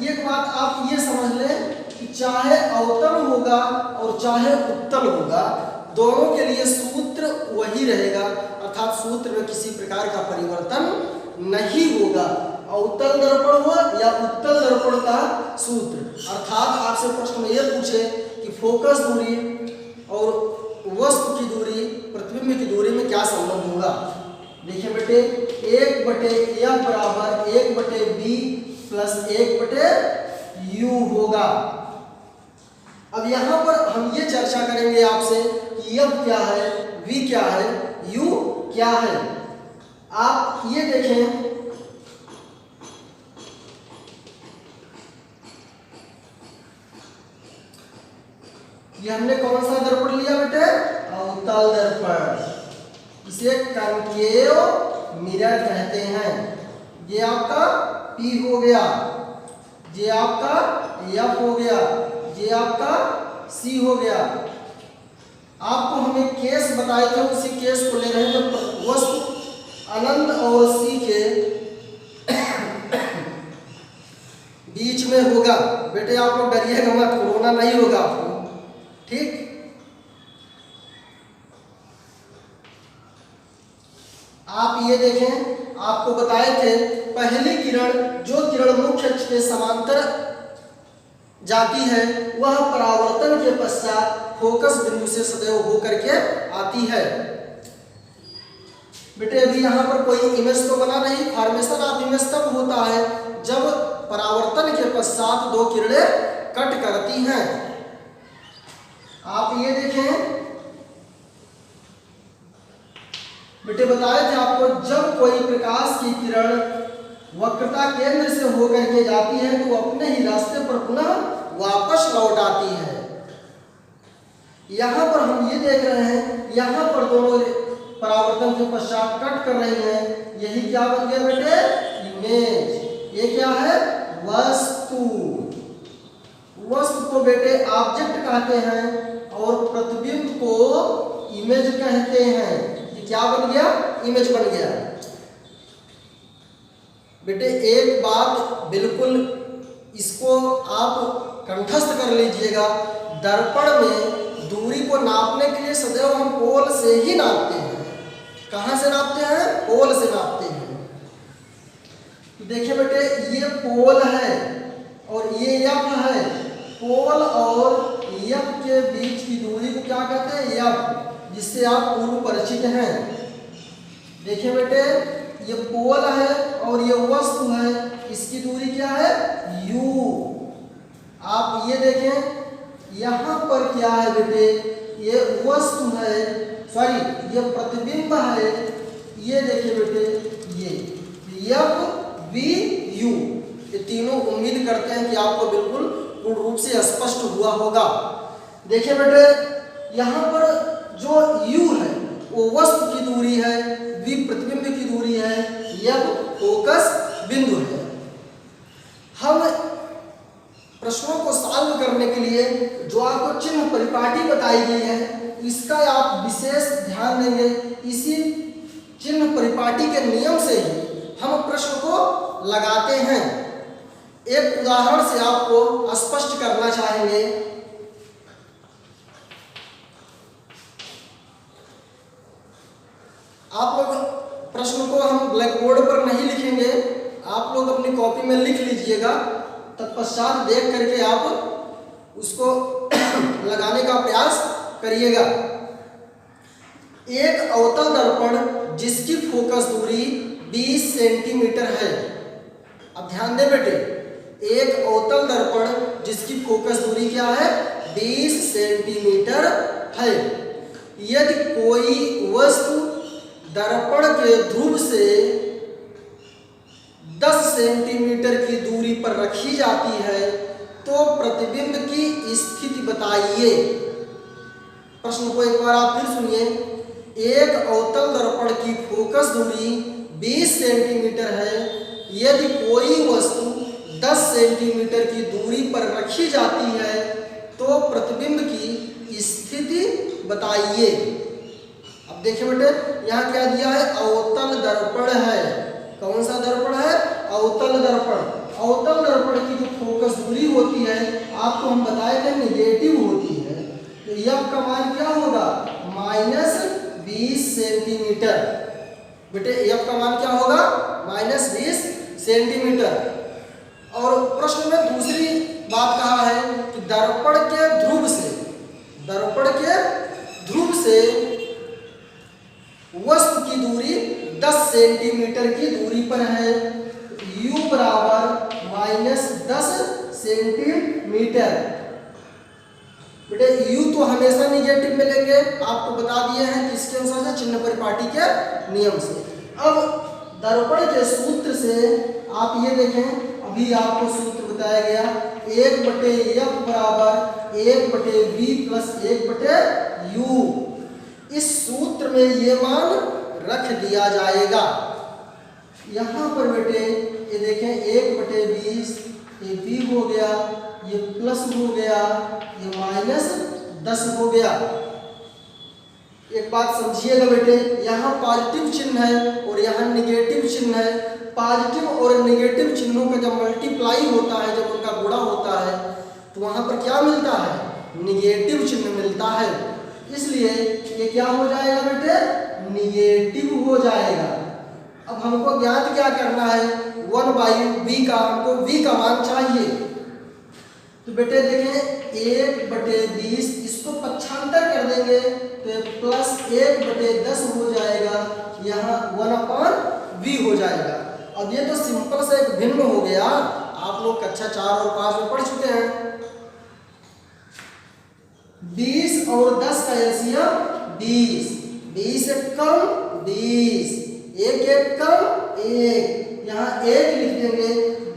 एक बात आप ये समझ लें कि चाहे अवतल होगा और चाहे उत्तल होगा, दोनों के लिए सूत्र वही रहेगा, अर्थात सूत्र में किसी प्रकार का परिवर्तन नहीं होगा। अवतल दर्पण हो या उत्तल दर्पण का सूत्र, अर्थात आपसे प्रश्न में यह पूछे कि फोकस दूरी और वस्तु की दूरी प्रतिबिंब की दूरी में क्या संबंध होगा। देखिए बेटे 1/f बराबर 1/b प्लस 1/u होगा। अब यहाँ पर हम ये चर्चा करेंगे आपसे कि f क्या है, v क्या है, u क्या है। आप ये देखें, ये हमने कौन सा दर्पण लिया बेटे, अवतल दर्पण। इसे कनकेव मिरर कहते हैं। ये आपका P हो गया, ये आपका F हो गया, ये आपका C हो गया। आपको हमें केस बताए थे, उसी केस को ले रहे हैं जब वस्तु अनंत और C के बीच में होगा। बेटे आप लोग डरिएगा मत, कोरोना नहीं होगा आपको, ठीक। आप ये देखें, आपको बताए थे पहली किरण, जो किरण मुख्य अक्ष के समांतर जाती है वह परावर्तन के पश्चात फोकस बिंदु से सदैव होकर के आती है। बेटे अभी यहाँ पर कोई इमेज तो बना नहीं। फॉर्मेशन ऑफ इमेज तब होता है जब परावर्तन के पश्चात दो किरणें कट करती हैं। आप ये देखें बेटे, बताए थे आपको जब कोई प्रकाश की किरण वक्रता केंद्र से होकर के जाती है तो अपने ही रास्ते पर पुनः वापस लौट आती है। यहाँ पर हम ये देख रहे हैं, यहाँ पर दोनों परावर्तन के पश्चात कट कर रही हैं। यही क्या बन गया बेटे, इमेज। ये क्या है, वस्तु। वस्तु को बेटे ऑब्जेक्ट कहते हैं और प्रतिबिंब को इमेज कहते हैं। ये क्या बन गया, इमेज बन गया। बेटे एक बात बिल्कुल इसको आप कंठस्थ कर लीजिएगा, दर्पण में दूरी को नापने के लिए सदैव हम पोल से ही नापते हैं। कहाँ से नापते हैं, पोल से नापते हैं। तो देखिए बेटे ये पोल है और ये एफ है। पोल और एफ के बीच की दूरी को क्या कहते हैं, एफ, जिससे आप पूर्व परिचित हैं। देखिए बेटे ये पोल है और ये वस्तु है, इसकी दूरी क्या है, u। आप ये देखें यहाँ पर क्या है बेटे, ये वस्तु है, सॉरी ये प्रतिबिंब है। ये देखिए बेटे ये f v u, ये तीनों उम्मीद करते हैं कि आपको बिल्कुल पूर्ण रूप से स्पष्ट हुआ होगा। देखिए बेटे यहाँ पर जो u है वो वस्तु की दूरी है, v प्रतिबिंब की दूरी है, f फोकस बिंदु है। हम प्रश्नों को सॉल्व करने के लिए जो आपको चिन्ह परिपाटी बताई गई है इसका आप विशेष ध्यान देंगे। इसी चिन्ह परिपाटी के नियम से ही हम प्रश्न को लगाते हैं। एक उदाहरण से आपको स्पष्ट करना चाहेंगे। आप लोग प्रश्न को हम ब्लैक बोर्ड पर नहीं लिखेंगे, आप लोग अपनी कॉपी में लिख लीजिएगा, तत्पश्चात देख करके आप उसको लगाने का प्रयास करिएगा। एक अवतल दर्पण जिसकी फोकस दूरी 20 सेंटीमीटर है। अब ध्यान दें बेटे, एक अवतल दर्पण जिसकी फोकस दूरी क्या है, 20 सेंटीमीटर है। यदि कोई वस्तु दर्पण के ध्रुव से 10 सेंटीमीटर की दूरी पर रखी जाती है तो प्रतिबिंब की स्थिति बताइए। प्रश्न को एक बार आप फिर सुनिए। एक अवतल दर्पण की फोकस दूरी 20 सेंटीमीटर है, यदि कोई वस्तु 10 सेंटीमीटर की दूरी पर रखी जाती है तो प्रतिबिंब की स्थिति बताइए। अब देखिए बेटे, यहाँ क्या दिया है, अवतल दर्पण है। कौन सा दर्पण है, अवतल दर्पण। अवतल दर्पण की जो फोकस दूरी होती है आपको हम बताए थे निगेटिव होती है, तो यह का मान क्या होगा, -20 सेंटीमीटर। बेटे एफ का मान क्या होगा, -20 सेंटीमीटर। और प्रश्न में दूसरी बात कहा है कि दर्पण के ध्रुव से वस्तु की दूरी 10 सेंटीमीटर की दूरी पर है, u बराबर -10 सेंटीमीटर। बेटे u तो हमेशा निगेटिव में लेंगे, आपको बता दिए हैं कि इसके अनुसार से चिन्ह परिपाटी के नियम से। अब दर्पण के सूत्र से आप ये देखें, अभी आपको सूत्र बताया गया 1/f बराबर 1/v प्लस 1/u। इस सूत्र में ये मान रख दिया जाएगा। यहाँ पर बेटे ये देखें 1/20, ये v हो गया, ये प्लस हो गया, ये -10 हो गया। एक बात समझिएगा बेटे, यहाँ पॉजिटिव चिन्ह है और यहाँ निगेटिव चिन्ह है। पॉजिटिव और निगेटिव चिन्हों का जब मल्टीप्लाई होता है, जब उनका गुणा होता है तो वहाँ पर क्या मिलता है, निगेटिव चिन्ह मिलता है। इसलिए ये क्या हो जाएगा बेटे, निगेटिव हो जाएगा। अब हमको ज्ञात क्या करना है, 1/v का, हमको v का मान चाहिए। तो बेटे देखें 1/20, इसको पक्षांतर कर देंगे तो ये प्लस 1/10 हो जाएगा, यहाँ 1/v हो जाएगा। अब ये तो सिंपल से एक भिन्न हो गया, आप लोग कक्षा 4 और 5 में पढ़ चुके हैं। 20 और 10 का एलसीएम 20, 20 एक कम 20, एक एक कम 1, यहाँ 1 लिख देंगे,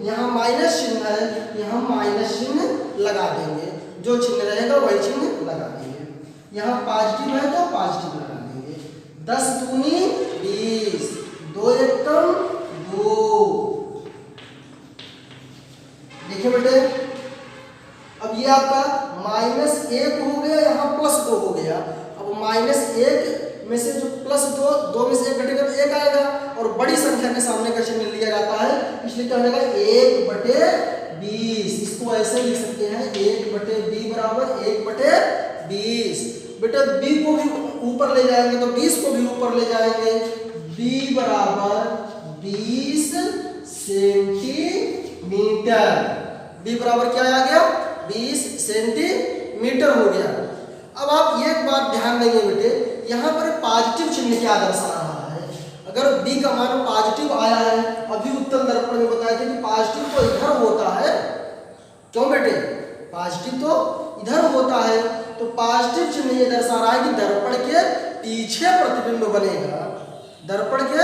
यहाँ माइनस चिन्ह है, यहाँ माइनस चिन्ह लगा देंगे, जो चिन्ह रहेगा वही चिन्ह लगा देंगे। यहाँ पॉजिटिव है तो पॉजिटिव लगा देंगे। 10 दूनी 20, 2 एक कम 2। देखिए बेटे, अब ये आपका -1 हो गया, यहाँ +2 हो गया। अब -1 में से जो +2, 2 में से 1 घटेगा तो 1 आएगा, और बड़ी संख्या के सामने का चिन्ह लिया जाता है, इसलिए क्या होगा 1/20। इसको ऐसे लिख सकते हैं 1/b बराबर 1/20। बेटा b को भी ऊपर ले जाएंगे तो 20 को भी ऊपर ले जाएंगे, b बराबर 20 सेंटीमीटर। b बराबर क्या आ गया, 20 सेंटीमीटर हो गया। अब आप एक बात ध्यान देंगे बेटे, यहाँ पर पॉजिटिव चिन्ह क्या दर्शा रहा है। अगर b का मान पॉजिटिव आया है, अभी उत्तल दर्पण में बताया था कि पॉजिटिव तो इधर होता है, क्यों बेटे, पॉजिटिव तो इधर होता है, तो पॉजिटिव चिन्ह ये दर्शा रहा है कि दर्पण के पीछे प्रतिबिंब बनेगा, दर्पण के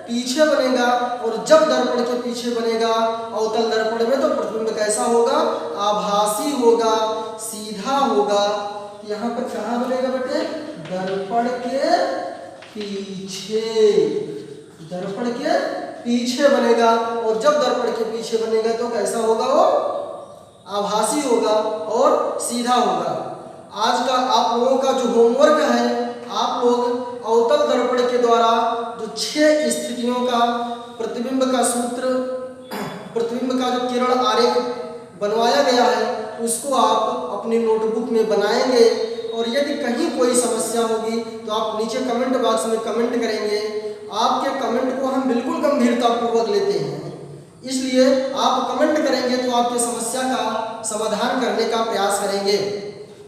पीछे बनेगा। और जब दर्पण के पीछे बनेगा अवतल दर्पण में, तो प्रतिबिंब कैसा होगा, आभासी होगा, सीधा होगा। यहाँ पर कहाँ बनेगा बेटे, दर्पण के पीछे, दर्पण के पीछे बनेगा। और जब दर्पण के पीछे बनेगा तो कैसा होगा, वो आभासी होगा और सीधा होगा। आज का आप लोगों का जो होमवर्क है, आप लोग अवतल दर्पण के द्वारा जो 6 स्थितियों का प्रतिबिंब का सूत्र, प्रतिबिंब का जो किरण आरेख बनवाया गया है, उसको आप अपनी नोटबुक में बनाएंगे। और यदि कहीं कोई समस्या होगी तो आप नीचे कमेंट बॉक्स में कमेंट करेंगे। आपके कमेंट को हम बिल्कुल गंभीरतापूर्वक लेते हैं, इसलिए आप कमेंट करेंगे तो आपकी समस्या का समाधान करने का प्रयास करेंगे।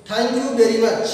Thank you very much.